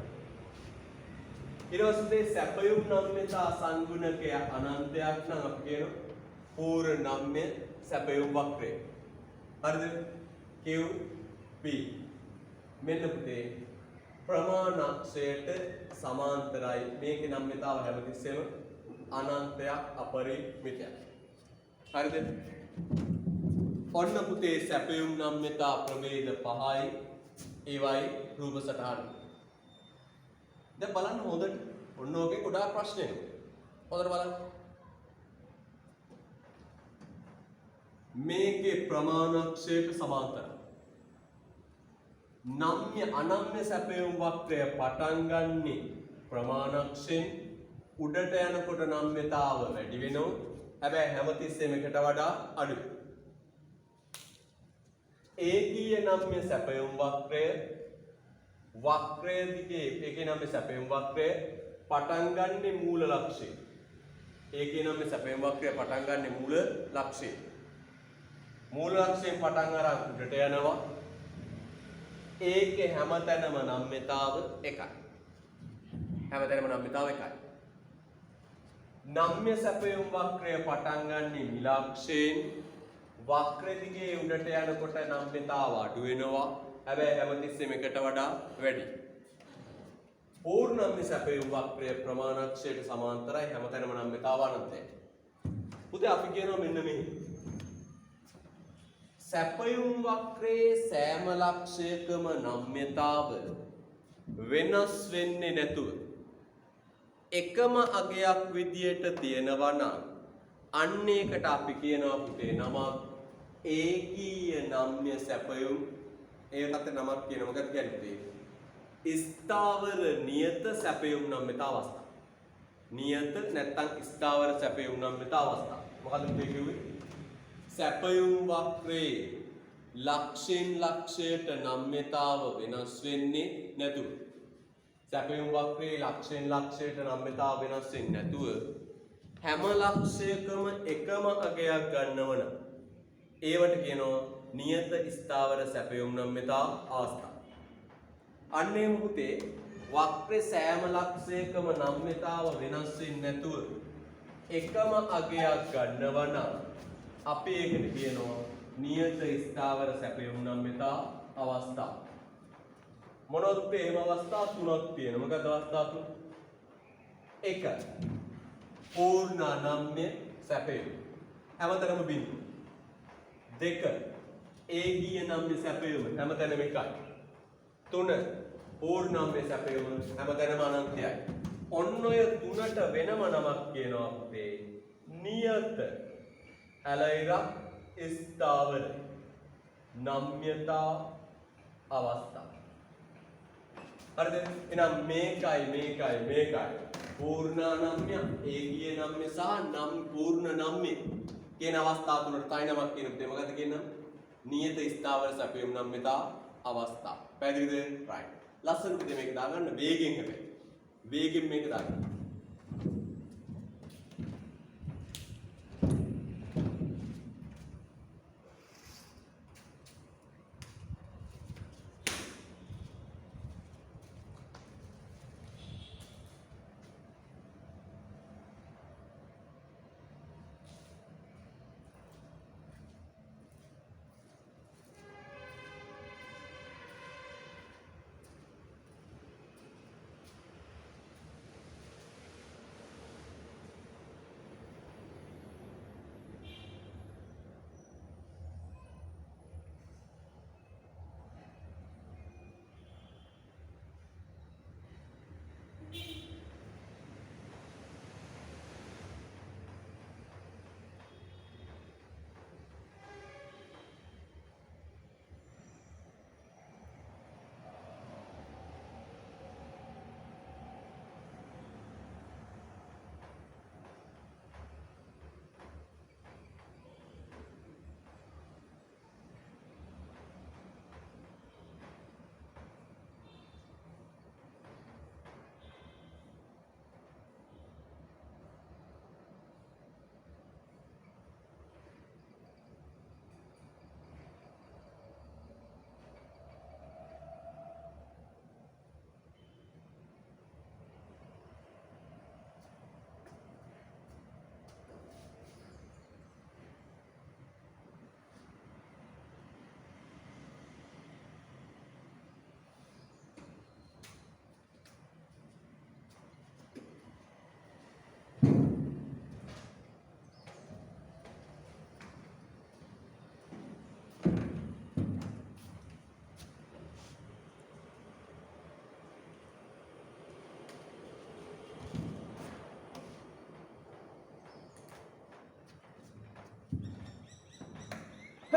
ඊට පස්සේ සැපයුම් නම්‍යතා සංගුණකය අනන්තයක් නම් අපි කියනවා පූර්ණ නම්‍ය සැපයුම් වක්‍රය. හරිද? QP මෙන්න පුතේ ප්‍රමාණක්ෂයට සමාන්තරයි. මේකේ නම්‍යතාව හැමතිස්සෙම අනන්තයක් අපරිමිතයක්. හරිද? ඔන්න පුතේ සැපයුම් නම්‍යතා ප්‍රභේද 5යි. ඒවයි රූප සටහන. දැන් බලන්න හොඳට. ඔන්න ඕකේ ගොඩාක් ප්‍රශ්න එනවා. හොඳට බලන්න. මේකේ ප්‍රමාණක්ෂයට සමාන්තරයි. නම්‍ය අනම්‍ය සැපයුම් වක්‍රය පටන් ගන්නේ ප්‍රමාණක්ෂයෙන් උඩට යනකොට නම්‍යතාව වැඩි වෙනවා. හැබැයි හැමතිස්සෙම එකට වඩා අඩුයි. ඒකීය නම්‍ය සැපයුම් වක්‍රය දිගේ ඒකේ නම්‍ය සැපයුම් වක්‍රය පටන් ගන්නේ මූල ලක්ෂය. ඒකේ නම්‍ය සැපයුම් වක්‍රය පටන් ගන්නේ මූල ලක්ෂය. මූල ලක්ෂයෙන් පටන් අරන් උඩට යනවා. ඒකේ හැමතැනම නම්‍යතාව එකයි. හැමතැනම නම්‍යතාව එකයි. නම්‍ය සැපයුම් වක්‍රය පටන් ගන්නේ මිලක්ෂයෙන් වක්‍ර දිගේ උඩට යනකොට නම්‍යතාව අඩු වෙනවා. හැබැයි හැමතිස්සෙම එකට වඩා වැඩි. පූර්ණ නම්‍ය සැපයුම් වක්‍රය ප්‍රමාණක්ෂයට සමාන්තරයි. හැමතැනම නම්‍යතාව අනන්තයි. පුතේ අපි කියනවා මෙන්න මෙහි. සැපයුම් වක්‍රයේ සෑම ලක්ෂයකම නම්‍යතාව වෙනස් වෙන්නේ නැතුව එකම අගයක් විදියට තියෙනවා නම් අන්න ඒකට අපි කියනවා පුතේ නමක් ඒකීය නම්‍ය සැපයුම්. ඒකට නමක් කියනවා. මොකක්ද කියන්නේ? ස්ථාවර නියත සැපයුම් නම්‍යතා අවස්ථා. නියත නැත්නම් ස්ථාවර සැපයුම් නම්‍යතා අවස්ථා. මොකද්ද මේ කිව්වේ? සැපයුම් වක්‍රයේ ලක්ෂයෙන් ලක්ෂයට නම්‍යතාව වෙනස් වෙන්නේ නැතුව. සැපයුම් වක්‍රයේ ලක්ෂයෙන් ලක්ෂයට නම්‍යතාව වෙනස් වෙන්නේ නැතුව හැම ලක්ෂයකම එකම අගයක් ගන්නවන ඒවට කියනවා නියත ස්ථාවර සැපයුම් නම්‍යතා අවස්ථා. අන්නේ මුහුතේ වක්‍රේ සෑම ලක්ෂයකම නම්‍යතාව වෙනස් වෙන්නේ නැතුව එකම අගයක් ගන්නවන අපි ඒකට කියනවා නියත ස්ථාවර සැපයුම් නම්‍යතා අවස්ථා. මොනවද මේ අවස්ථා තුනක් තියෙනවා. මොකද අවස්ථා තුන? 1 පූර්ණ නම්‍ය සැපයුම් හැමතැනම බිඳුව. 2 ඒකීය නම්‍ය සැපයුම හැමතැනම එකයි. 3 පූර්ණ නම්‍ය සැපයුම හැමතැනම අනන්තයයි. ඔන්න ඔය තුනට වෙනම නමක් කියනවා අපේ නියත ඇලයිරක් ස්ථාවර නම්‍යතා අවස්ථා. හරිද? එහෙනම් මේකයි පූර්ණ නම්‍ය, ඒකීය නම්‍ය සහ නම් පූර්ණ නම්‍ය කියන අවස්ථා තුනට තයි නමක් කියනොත් මොකද කියනවා? නියත ස්ථාවර සැපයුම් නම්‍යතා අවස්ථා. පැහැදිලිද? right. ලස්සන විදිහට මේක දාගන්න වේගෙන් හැබැයි. වේගෙන් මේක දාගන්න.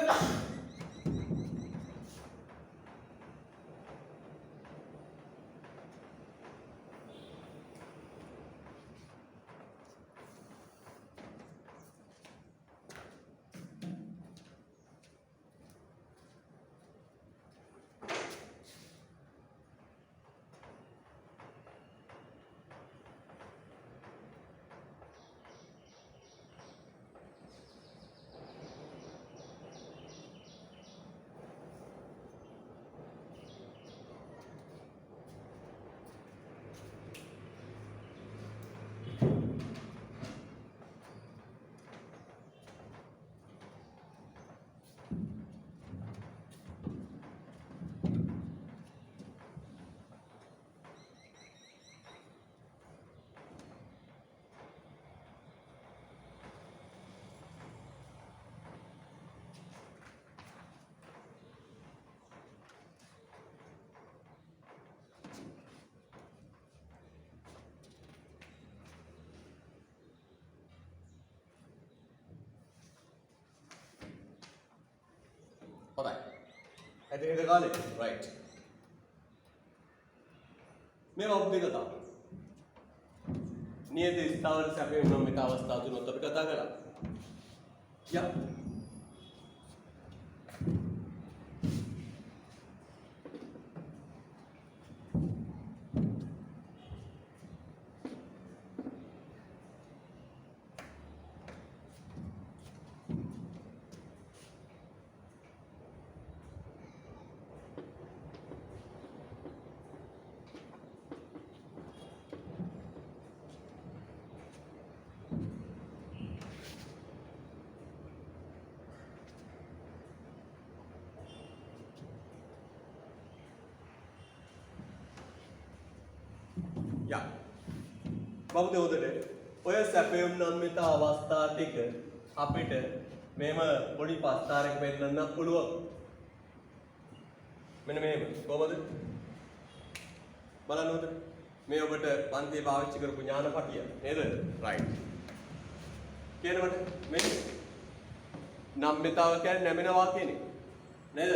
හොඳයි. ඇතින් කාලේ right. මේ ඔබ්දි කතා. නියත ස්ථාවර සැපේ නම් මෙත අවස්ථා තුනක් අපි කතා කළා. යා. යා. බබුද උදේ ඔය සැපයුම් නම් මෙත අවස්ථා ටික අපිට මේම පොඩි පස්තාරයක් වෙන්නන්න පුළුවන්. මෙන්න මේම කොහොමද? බලන්න උදේ. මේ ඔබට පන්තියේ පාවිච්චි කරපු ඥානපටිය නේද? right. කියනකොට මේ නම් මෙතාව කියන්නේ නැමෙනවා කියන එක. නේද?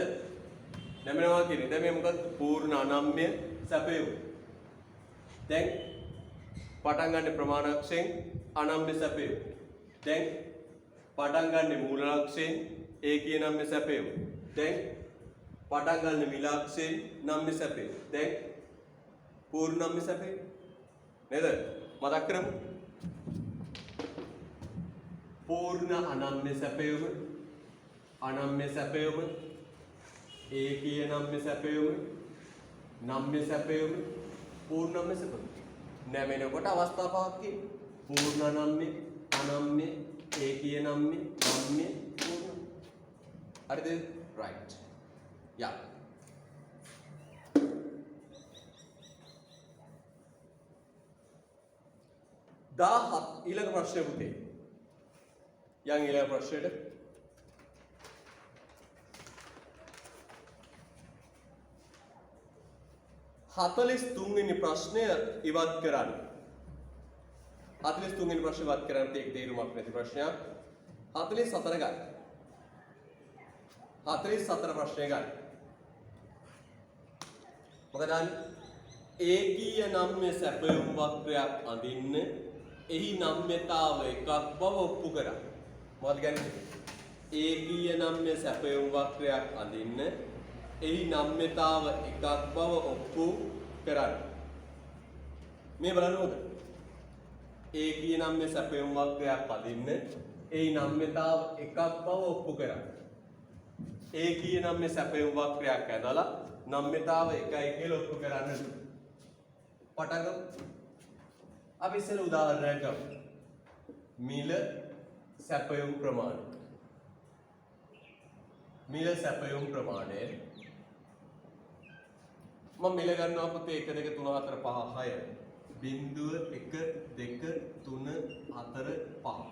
නැමෙනවා කියන්නේ. දැන් මේ මොකද? පූර්ණ අනම්‍ය සැපයුම්. දැන් පටන් ගන්න ප්‍රමාණක්ෂයෙන් අනම්‍ය සැපයුම්. දැන් පටන් ගන්න මූලාක්ෂයෙන් ඒකීය නම්‍ය සැපයුම්. දැන් පටන් ගන්න මිලාක්ෂයෙන් නම්‍ය සැපයුම්. දැන් පූර්ණ නම්‍ය සැපයුම්. නේද? මතක් කරමු. පූර්ණ අනම්‍ය සැපයුම, අනම්‍ය සැපයුම, ඒකීය නම්‍ය සැපයුම, නම්‍ය සැපයුම, पूर्ण में से नैमेने कोटा अवस्था पाके पूर्ण नम्य अनम्य एकीय नम्य नम्य पूर्ण अरे दे राइट या ඊළඟ ප්‍රශ්නය පුතේ යන් ඊළඟ ප්‍රශ්නෙට 43 වෙනි ප්‍රශ්නය ඉවත් කරන්න. 43 වෙනි ප්‍රශ්නේ ඉවත් කරන්න ඒක තේරුමක් නැති ප්‍රශ්නයක්. 44 ගන්න. 44 ප්‍රශ්නය ගන්න. මොකද ඒකීය නම්‍ය සැපයුම් වක්‍රයක් අඳින්න එහි නම්‍යතාව එකක් බව ඔප්පු කරා. මොකද කියන්නේ? ඒකීය නම්‍ය සැපයුම් වක්‍රයක් අඳින්න එහි නම්‍යතාව එකක් බව ඔප්පු කරන්න. මේ බලන්න ඕද? ඒකීය නම්‍ය සැපයුම් වක්‍රයක් අඳින්න එහි නම්‍යතාව එකක් බව ඔප්පු කරන්න. ඒකීය නම්‍ය සැපයුම් වක්‍රයක් ඇඳලා නම්‍යතාව එකයි කියලා ඔප්පු කරන්න. පටන් ගමු. අපි ඉස්සෙල්ලා උදාහරණයක් ගමු. මිල සැපයුම් ප්‍රමාණය. මිල සැපයුම් ප්‍රමාණය මම මිල ගන්නවා පුතේ 1 2 3 4 5 6 බිංදුව 1 2 3 4 5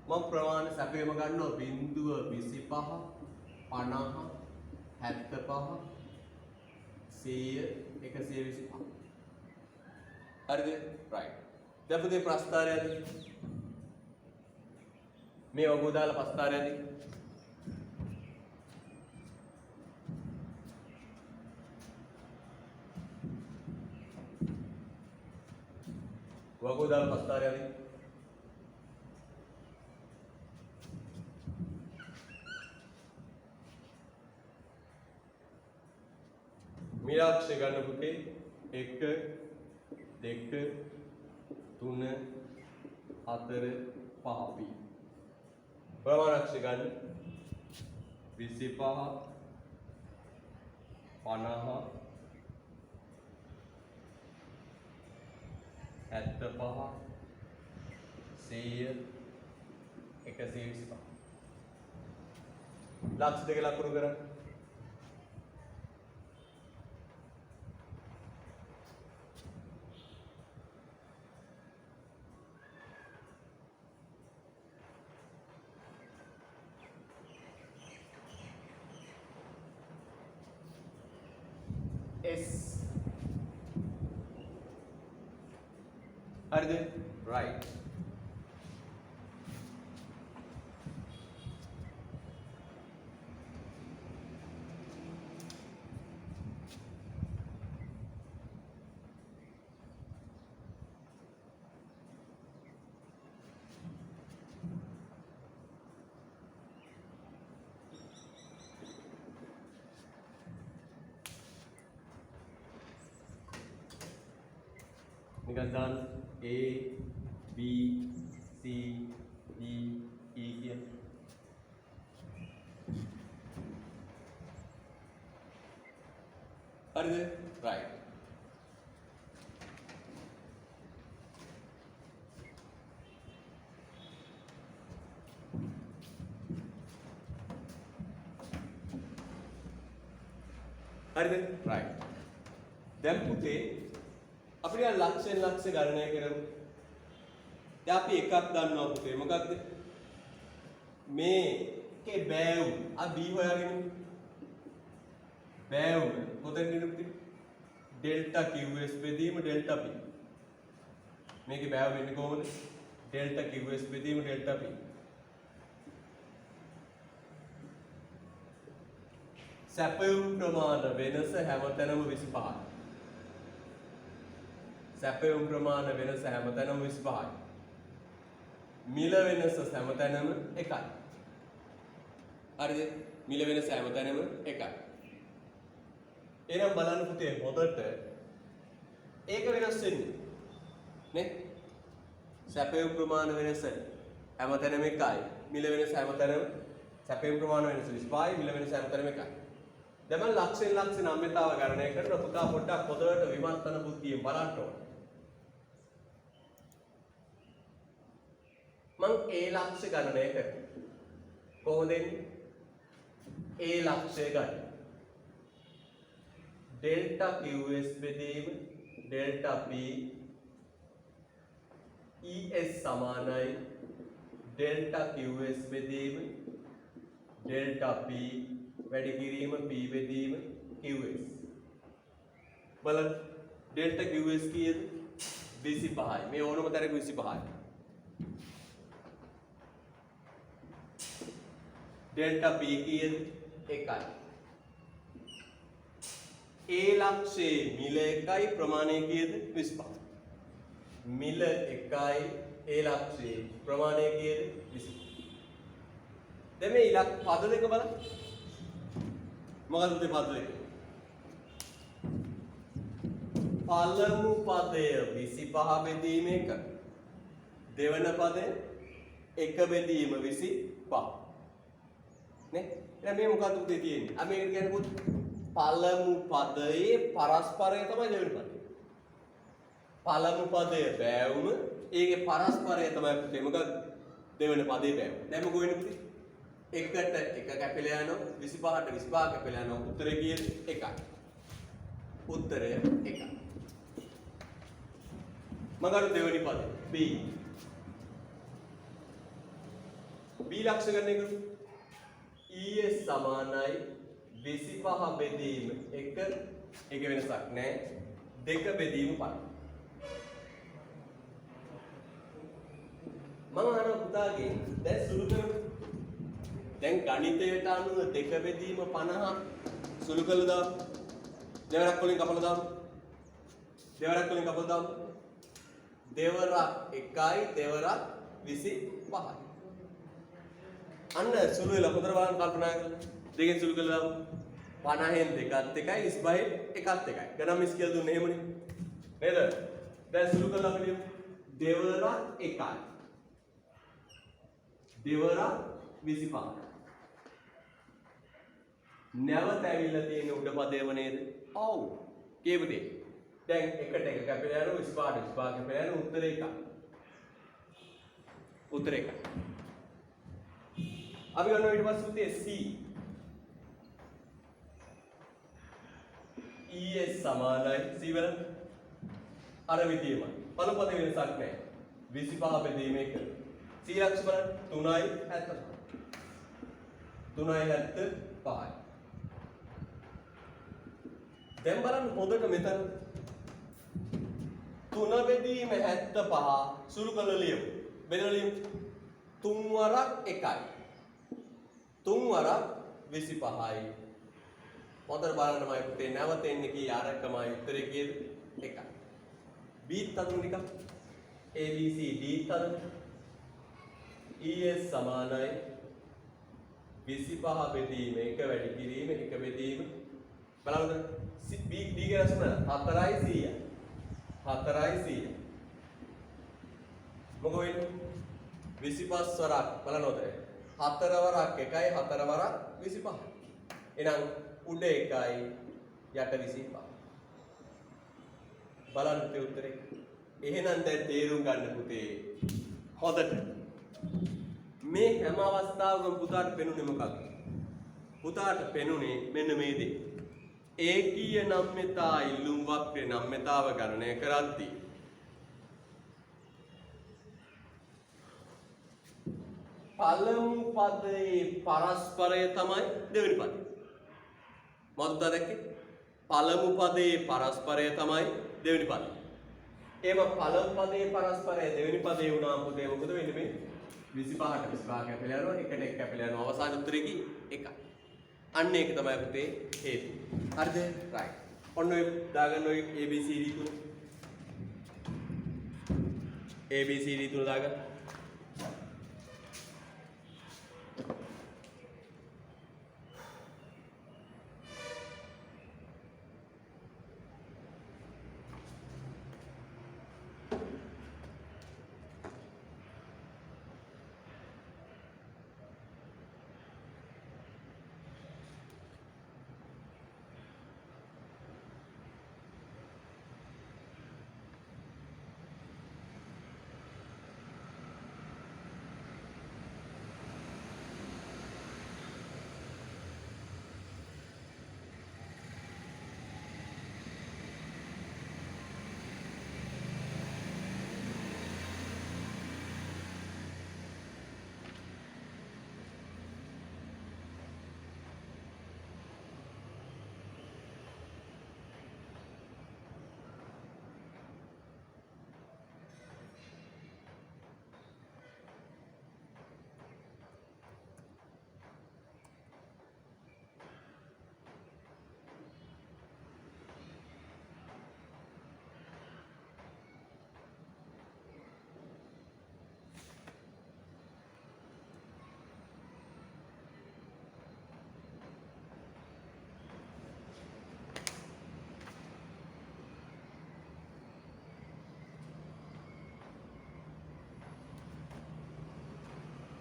මම ප්‍රමාණ සැපයුම ගන්නවා බිංදුව 25 50 75 100 125 හරිද? right. දැන් පුතේ ප්‍රස්ථාරයද? මේ වගෝ දාලා ප්‍රස්ථාරයද? වගෝ දාලා පස්තාරය යන්නේ. මිලාක්ෂය ගන්න පුතේ 1 2 3 4 5 ප්‍රමාණක්ෂය ගන්න 25 50 75 100 125 ලක්ෂ දෙක ලකුණු කරන්න. S හරිද? right. निकल दान A B C D E किया हरिद राइट. हरिद राइट. දැන් පුතේ අපි ආ ලක්ෂයෙන් ලක්ෂ ගණනය කරමු. දැන් අපි එකක් දන්නවා පුතේ. මොකක්ද? මේකේ බෑවුම් ආ B හොයාගෙන බෑවුම කොතෙන්ද පුතේ? ඩෙල්ටා QS බෙදීම ඩෙල්ටා P. මේකේ බෑවුම එන්නේ කොහොමද? ඩෙල්ටා QS බෙදීම ඩෙල්ටා P. සැපයුම් ප්‍රමාණ වෙනස හැමතැනම 25යි. සැපයුම් ප්‍රමාණ වෙනස හැමතැනම 25යි. මිල වෙනස හැමතැනම 1යි. හරිද? මිල වෙනස හැමතැනම 1යි. එහෙනම් බලන්න පුතේ හොඳට ඒක වෙනස් වෙන්නේ නේ? සැපයුම් ප්‍රමාණ වෙනස හැමතැනම 1යි. මිල වෙනස හැමතැනම සැපයුම් ප්‍රමාණ වෙනස 25යි. මිල වෙනස හැමතැනම 1යි. දැන් මම ලක්ෂයෙන් ලක්ෂ නම්‍යතාව ගණනය කරලා පුතා පොඩ්ඩක් හොඳට විමර්ශන බුද්ධියෙන් බලන්න ඕනේ. මං A ලක්ෂ ගණනය කරනවා. කොහොමද එන්නේ? A ලක්ෂය ගන්න. ඩෙල්ටා QS බෙදීම ඩෙල්ටා P ES සමානයි ඩෙල්ටා QS බෙදීම ඩෙල්ටා P වැඩි කිරීම P බෙදීම QS. බලන්න ඩෙල්ටා QS කීයද? 25යි. මේ ඕනම තරක 25යි. ඩෙල්ටා P කීයද? 1යි. A ලක්ෂයේ මිල 1යි ප්‍රමාණය කීයද? 25. මිල 1යි A ලක්ෂයේ ප්‍රමාණය කීයද? 25. දැන් මේ ඉලක්ක පද දෙක බලන්න. මොකද පද දෙක? පළමු පදය 25 බෙදීම 1. දෙවන පදය 1 බෙදීම 25. නේ? එහෙනම් මේ මොකක්ද උදේ තියෙන්නේ? අපි මේක කියන්නේ පුත් පළමු පදයේ පරස්පරය තමයි දෙවෙනි පදය. පළමු පදයේ බෑවුම ඒකේ පරස්පරය තමයි පුතේ මොකක්ද? දෙවෙනි පදයේ බෑවුම. දැන් මොකෝ වෙන්නේ පුතේ? 1ට 1 කැපිලා යනවා 25ට 25 කැපිලා යනවා උත්තරේ කීයද? 1යි. උත්තරය 1යි. මගර දෙවෙනි පදේ B. B ලක්ෂ ගන්න එක ES සමානයි 25 බෙදීම 1 එක වෙනසක් නැහැ 2 බෙදීම 5. මම අහන පුතාගෙන් දැන් සුළු කරමු. දැන් ගණිතයට අනුව 2 බෙදීම 50 සුළු කළා දාමු. දෙවරක් වලින් කපලා දාමු. දෙවරක් වලින් කපලා දාමු. දෙවරක් 1යි දෙවරක් 25යි. අන්න සුළු වෙලා හොඳට බලන්න කල්පනා කරලා. දෙකෙන් සුළු කළාම 50න් දෙකත් 1යි 25න් එකත් 1යි. ගණන් මිස් කියලා දුන්නේ එහෙමනේ. නේද? දැන් සුළු කළා අපි ලියමු. දෙවරක් 1යි. දෙවරක් 25යි. නැවත ඇවිල්ලා තියෙන උඩ පදේම නේද? ඔව්. කියපු දේ. දැන් එකට එක කැපිලා යනවා 25 කැපිලා යනවා උත්තරේ 1. උත්තරේ 1. අපි ගන්නවා ඊට පස්සේ උත්තේ C. ES සමානයි C වල අර විදියමයි. පළමු පදේ වෙනසක් නැහැ. 25 බෙදීම 1. C ලක්ෂ බලන්න 3යි 75. 3යි 75යි. දැන් බලන්න හොඳට මෙතන 3 බෙදීම 75 සුළු කරලා ලියමු. බෙදලා ලියමු. 3 වරක් 1යි. 3 වරක් 25යි. හොඳට බලන්න මම පුතේ නැවත එන්නේ කී අරකමයි උත්තරේ කීයද? 1යි. B තදුන ටික A B C D තදුන ES සමානයි 25 බෙදීම 1 වැඩි කිරීම 1 බෙදීම බලන්න B D කියන සමන 4යි 100යි 4යි 100යි මොකෝ වෙන්නේ 25 වරක් බලන්න උතරේ 4 වරක් 1යි 4 වරක් 25 එහෙනම් උඩ 1යි යට 25 බලන්න පුතේ උත්තරේ එහෙනම් දැන් තේරුම් ගන්න පුතේ හොඳට මේ හැම අවස්ථාවකම පුතාට පෙනුනේ මොකක්ද පුතාට පෙනුනේ මෙන්න මේ දේ ඒකීය නම්‍යතා ඉල්ලුම් වක්‍රේ නම්‍යතාව ගණනය කරද්දී පළමු පදයේ පරස්පරය තමයි දෙවෙනි පදේ මොකද දැක්කේ පළමු පදයේ පරස්පරය තමයි දෙවෙනි පදේ එහෙම පළමු පදයේ පරස්පරය දෙවෙනි පදේ වුණාම පුතේ මොකද වෙන්නේ මේ 25ට 25 කැපිලා යනවා එකට එක කැපිලා යනවා අවසාන උත්තරේ කි 1යි අන්න ඒක තමයි පුතේ හේතුව හරිද රයිට් ඔන්න ඔය දාගන්න ඔය ABCD තුන ABCD තුන දාගන්න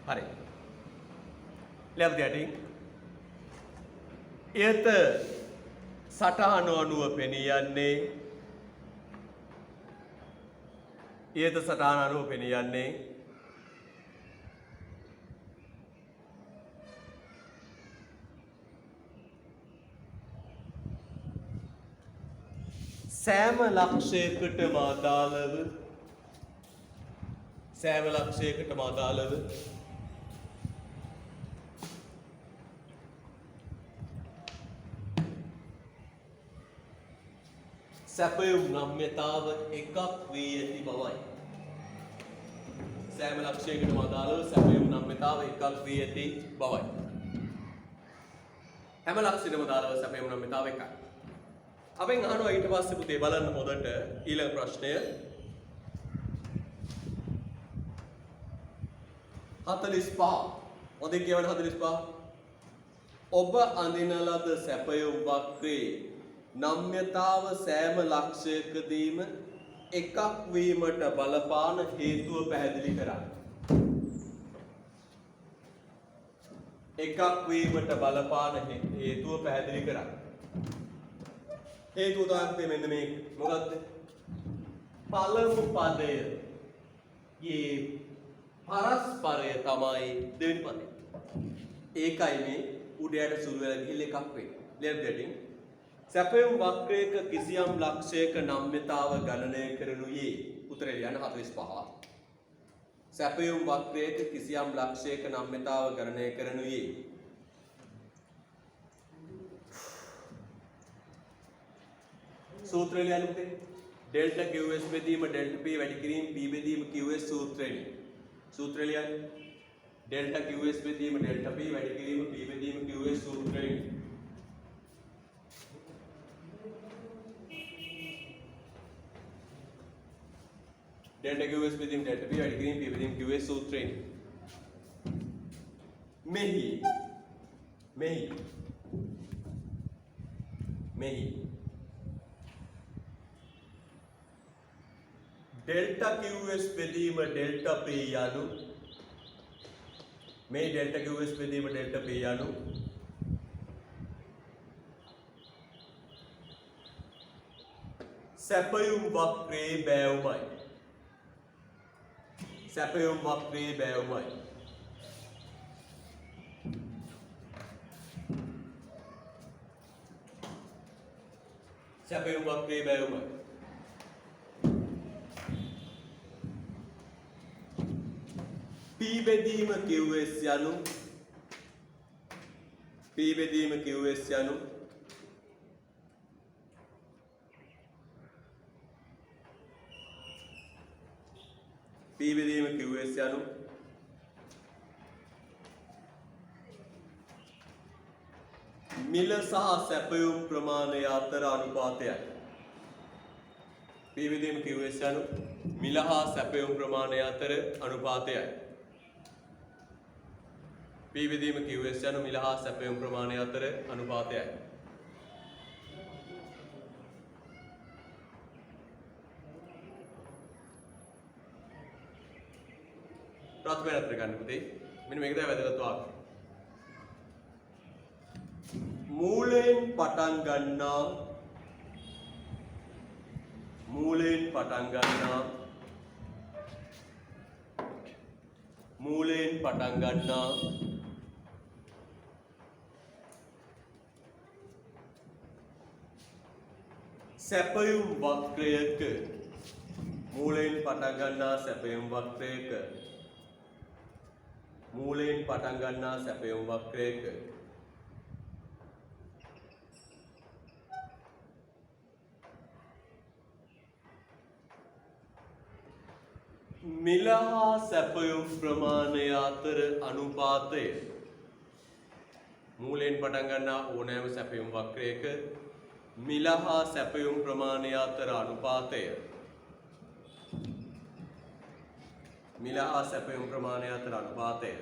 හරි ලැබ් ගැටින් එත සටහන අනුව පෙනී යන්නේ ඊට සටහන අනුව පෙනී යන්නේ සෑම ලක්ෂයකටම අදාළව සැපයුම් නම්‍යතාව එකක් වී ඇති බවයි. සෑම ලක්ෂයකටම අදාළව සැපයුම් නම්‍යතාව එකක් වී ඇති බවයි. හැම ලක්ෂයකටම අදාළව සැපයුම් නම්‍යතාව එකයි. අපෙන් අහනවා ඊට පස්සේ පුතේ බලන්න හොඳට ඊළඟ ප්‍රශ්නය. 45. හොඳින් කියවන්න 45. ඔබ අඳින ලද සැපයුම් වක්‍රයේ නම්‍යතාව සෑම ලක්ෂයකදීම එකක් වීමට බලපාන හේතුව පැහැදිලි කරන්න. එකක් වීමට බලපාන හේතුව පැහැදිලි කරන්න. හේතුව තමයි මෙන්න මේ මොකද්ද? පළමු පදය යේ පරස්පරය තමයි දෙවෙනි පදය. ඒකයි මේ උඩයට සුළු වෙලා ගිහිල්ලා එකක් වෙන්නේ. left getting සැපයුම් වක්‍රයක කිසියම් ලක්ෂයක නම්‍යතාව ගණනය කරනුයේ උත්තරය ලියන්න 45. සැපයුම් වක්‍රයක කිසියම් ලක්ෂයක නම්‍යතාව ගණනය කරනුයේ සූත්‍රය ලියන්න පුතේ. ඩෙල්ටා QS බෙදීම ඩෙල්ටා P වැඩි කිරීම P බෙදීම QS සූත්‍රයෙන්. සූත්‍රය ලියන්න. ඩෙල්ටා QS බෙදීම ඩෙල්ටා P වැඩි කිරීම P බෙදීම QS සූත්‍රයෙන්. ඩෙල්ටා QS බෙදීම ඩෙල්ටා P වැඩි කිරීම P බෙදීම QS සූත්‍රයෙන්. මෙහි डेल्टा QS බෙදීම डेल्टा P යනු මේ डेल्टा QS බෙදීම डेल्टा P යනු සැපයුම් වක්‍රයේ බෑවුමයි. සැපයුම් වක්‍රයේ බෑවුමයි. සැපයුම් වක්‍රයේ බෑවුමයි. P බෙදීම QS යනු P බෙදීම QS යනු P බෙදීම QS යනු මිල සහ සැපයුම් ප්‍රමාණය අතර අනුපාතයයි. P බෙදීම QS යනු මිල හා සැපයුම් ප්‍රමාණය අතර අනුපාතයයි. P බෙදීම QS යනු මිල හා සැපයුම් ප්‍රමාණය අතර අනුපාතයයි. ප්‍රාථමික ගන්න පුතේ. මෙන්න මේක තමයි වැදගත් වාක්‍ය. මූලයෙන් පටන් ගන්නා සැපයුම් වක්‍රයක මූලයෙන් පටන් ගන්නා සැපයුම් වක්‍රයක මිල හා සැපයුම් ප්‍රමාණය අතර අනුපාතය. මූලයෙන් පටන් ගන්නා ඕනෑම සැපයුම් වක්‍රයක මිල හා සැපයුම් ප්‍රමාණය අතර අනුපාතය. මිල හා සැපයුම් ප්‍රමාණය අතර අනුපාතය.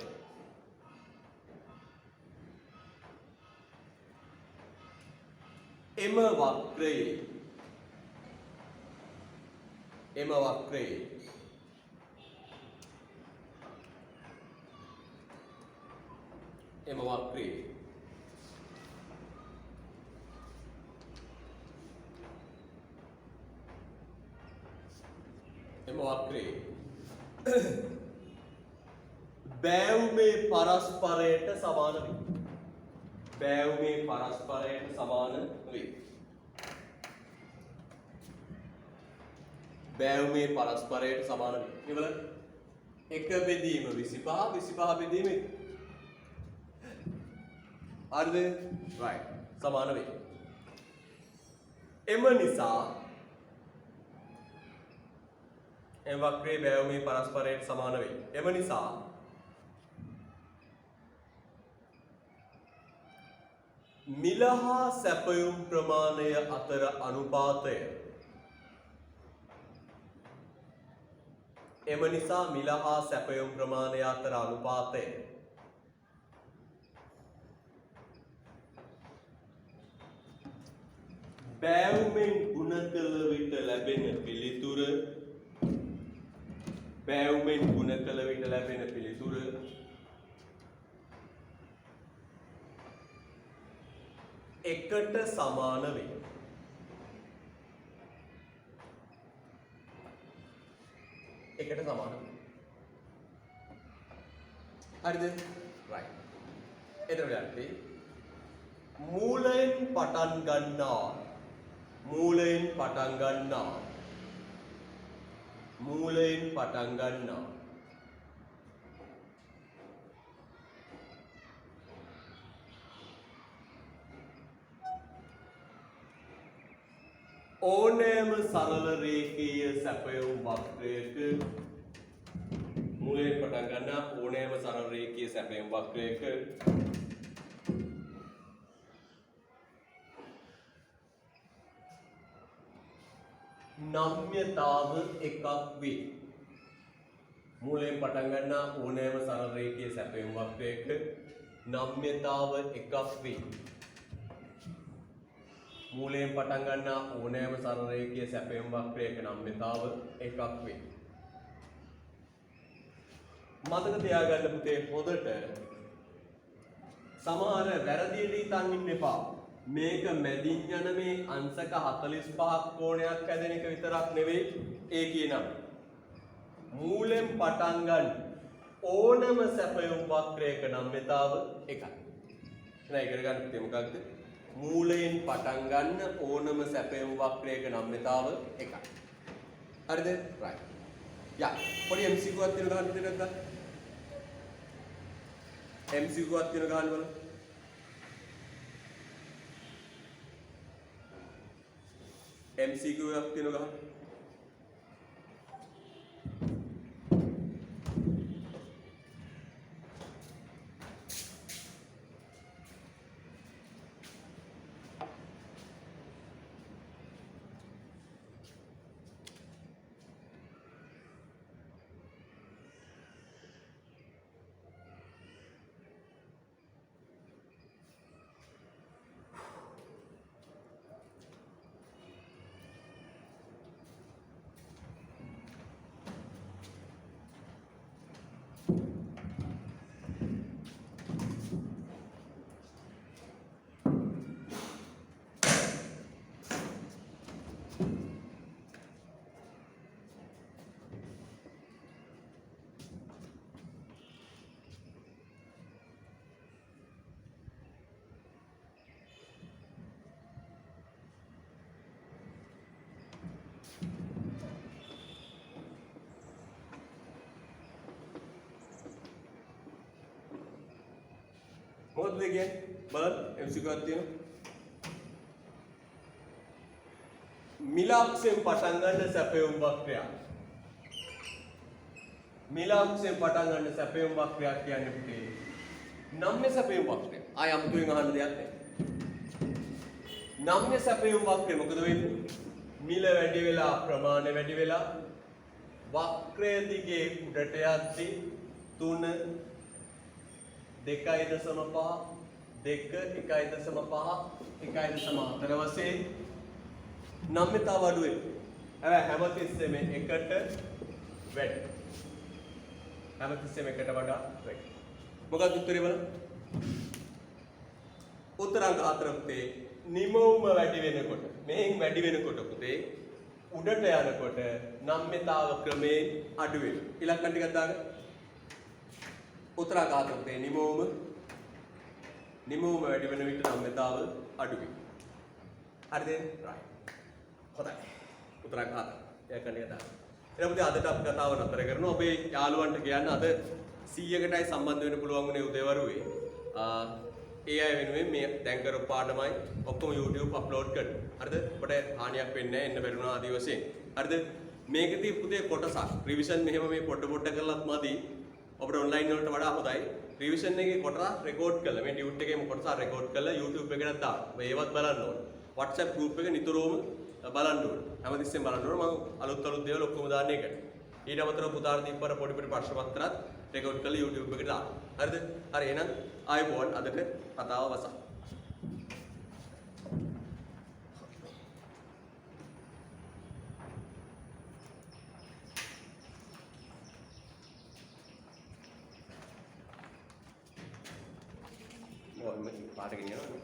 එම වක්‍රයේ බෑවුමේ පරස්පරයට සමාන වේ. බෑවුමේ පරස්පරයට සමාන වේ. බෑවුමේ පරස්පරයට සමාන වේ. ඉවල එක බෙදීම 25 බෙදීම 1. හරිද? right. සමාන වේ. එම නිසා එම වක්‍රයේ බෑවුමේ පරස්පරයට සමාන වේ. එම නිසා මිල හා සැපයුම් ප්‍රමාණය අතර අනුපාතය එම නිසා මිල හා සැපයුම් ප්‍රමාණය අතර අනුපාතය බෑවුමෙන් ගුණ කළ විට ලැබෙන පිළිතුර බෑවුමෙන් ගුණ කළ විට ලැබෙන පිළිතුර එකට සමාන වේ. එකට සමාන වේ. හරිද? right. එතකොට යන්නේ මූලයෙන් පටන් ගන්නා මූලයෙන් පටන් ගන්නා ඕනෑම සරල රේඛීය සැපයුම් වක්‍රයක මූලයෙන් පටන් ගන්නා ඕනෑම සරල රේඛීය සැපයුම් වක්‍රයක නම්‍යතාව එකක් වේ. මූලයෙන් පටන් ගන්නා ඕනෑම සරල රේඛීය සැපයුම් වක්‍රයක නම්‍යතාව එකක් වේ. මූලයෙන් පටන් ගන්නා ඕනෑම සරල රේඛීය සැපයුම් වක්‍රයක නම්‍යතාව එකක් වේ. මතක තියාගන්න පුතේ හොඳට සමහර වැරදියට හිතන් ඉන්න එපා. මේක මැදින් යන මේ අංශක 45ක් කෝණයක් හැදෙන එක විතරක් නෙවෙයි ඒ කියනම් මූලෙන් පටන් ගන්න ඕනම සැපයුම් වක්‍රයක නම්‍යතාව එකයි. එහෙනම් ඉගෙන ගන්න පුතේ මොකක්ද? මූලයෙන් පටන් ගන්න ඕනම සැපයුම් වක්‍රයක නම්‍යතාව එකයි. හරිද? right. යා පොඩි MCQ එකක් තියෙන ගන්න දෙන්නත් ගන්න. MCQ එකක් තියෙන ගන්න බලන්න. MCQ එකක් තියෙන ගන්න. මොකද කියන්නේ බලන්න MCQ එකක් තියෙනවා මිලාක්ෂයෙන් පටන් ගන්න සැපයුම් වක්‍රයක් මිලාක්ෂයෙන් පටන් ගන්න සැපයුම් වක්‍රයක් කියන්නේ පුතේ නම්‍ය සැපයුම් වක්‍රය ආය අමුතුවෙන් අහන්න දෙයක් නැහැ නම්‍ය සැපයුම් වක්‍රය මොකද වෙන්නේ මිල වැඩි වෙලා ප්‍රමාණය වැඩි වෙලා වක්‍රය දිගේ උඩට යද්දී 3 2.5 2 1.5 1.4 වශයෙන් නම්‍යතාව අඩු වෙනවා. හැමතිස්සෙම එකට වැඩි. හැමතිස්සෙම එකට වඩා වැඩි. මොකක්ද උත්තරේ බලන්න? උත්තර අංක 4 පුතේ නිමවුම වැඩි වෙනකොට මේන් වැඩි වෙනකොට පුතේ උඩට යනකොට නම්‍යතාව ක්‍රමයෙන් අඩු වෙනවා. ඉලක්කම් ටිකක් දාගන්න. උත්තරාඝාතයේ නිමවුම වැඩි වෙන විට නම්‍යතාව අඩු වෙනවා. හරිද? right. හොඳයි. උත්තරාඝාත. ඒක කණිය දාන්න. එහෙනම් පුතේ අදට අපි කතාව නතර කරනවා. ඔබේ යාළුවන්ට කියන්න අද 100කටයි සම්බන්ධ වෙන්න පුළුවන් උනේ උදේවරුේ. ඒ අය වෙනුවෙන් මේ දැන් කරපු පාඩමයි ඔක්කොම YouTube අප්ලෝඩ් කරනවා. හරිද? ඔබට හානියක් වෙන්නේ නැහැ එන්න බැරුණා ආදී වශයෙන්. හරිද? මේකදී පුතේ කොටසක් රිවිෂන් මෙහෙම මේ පොඩ කරලත් මදි. ඔබට ඔන්ලයින් වලට වඩා හොඳයි රිවිෂන් එකේ කොටස රෙකෝඩ් කරලා මේ ටියුට් එකේම කොටස රෙකෝඩ් කරලා YouTube එකට දාන්න. ඒවත් බලන්න ඕනේ. WhatsApp group එක නිතරම බලන්න ඕනේ. හැමතිස්සෙම බලන්න ඕනේ. මම අලුත් දේවල් ඔක්කොම දාන්නේ ඒකට. ඊට අමතරව පුතාට දීපර පොඩි පොඩි ප්‍රශ්න පත්‍රات රෙකෝඩ් කරලා YouTube එකට දාන්න. හරිද? හරි එහෙනම් ආයුබෝවන් අදට කතාව අවසන්. පාට ගෙනියනවා.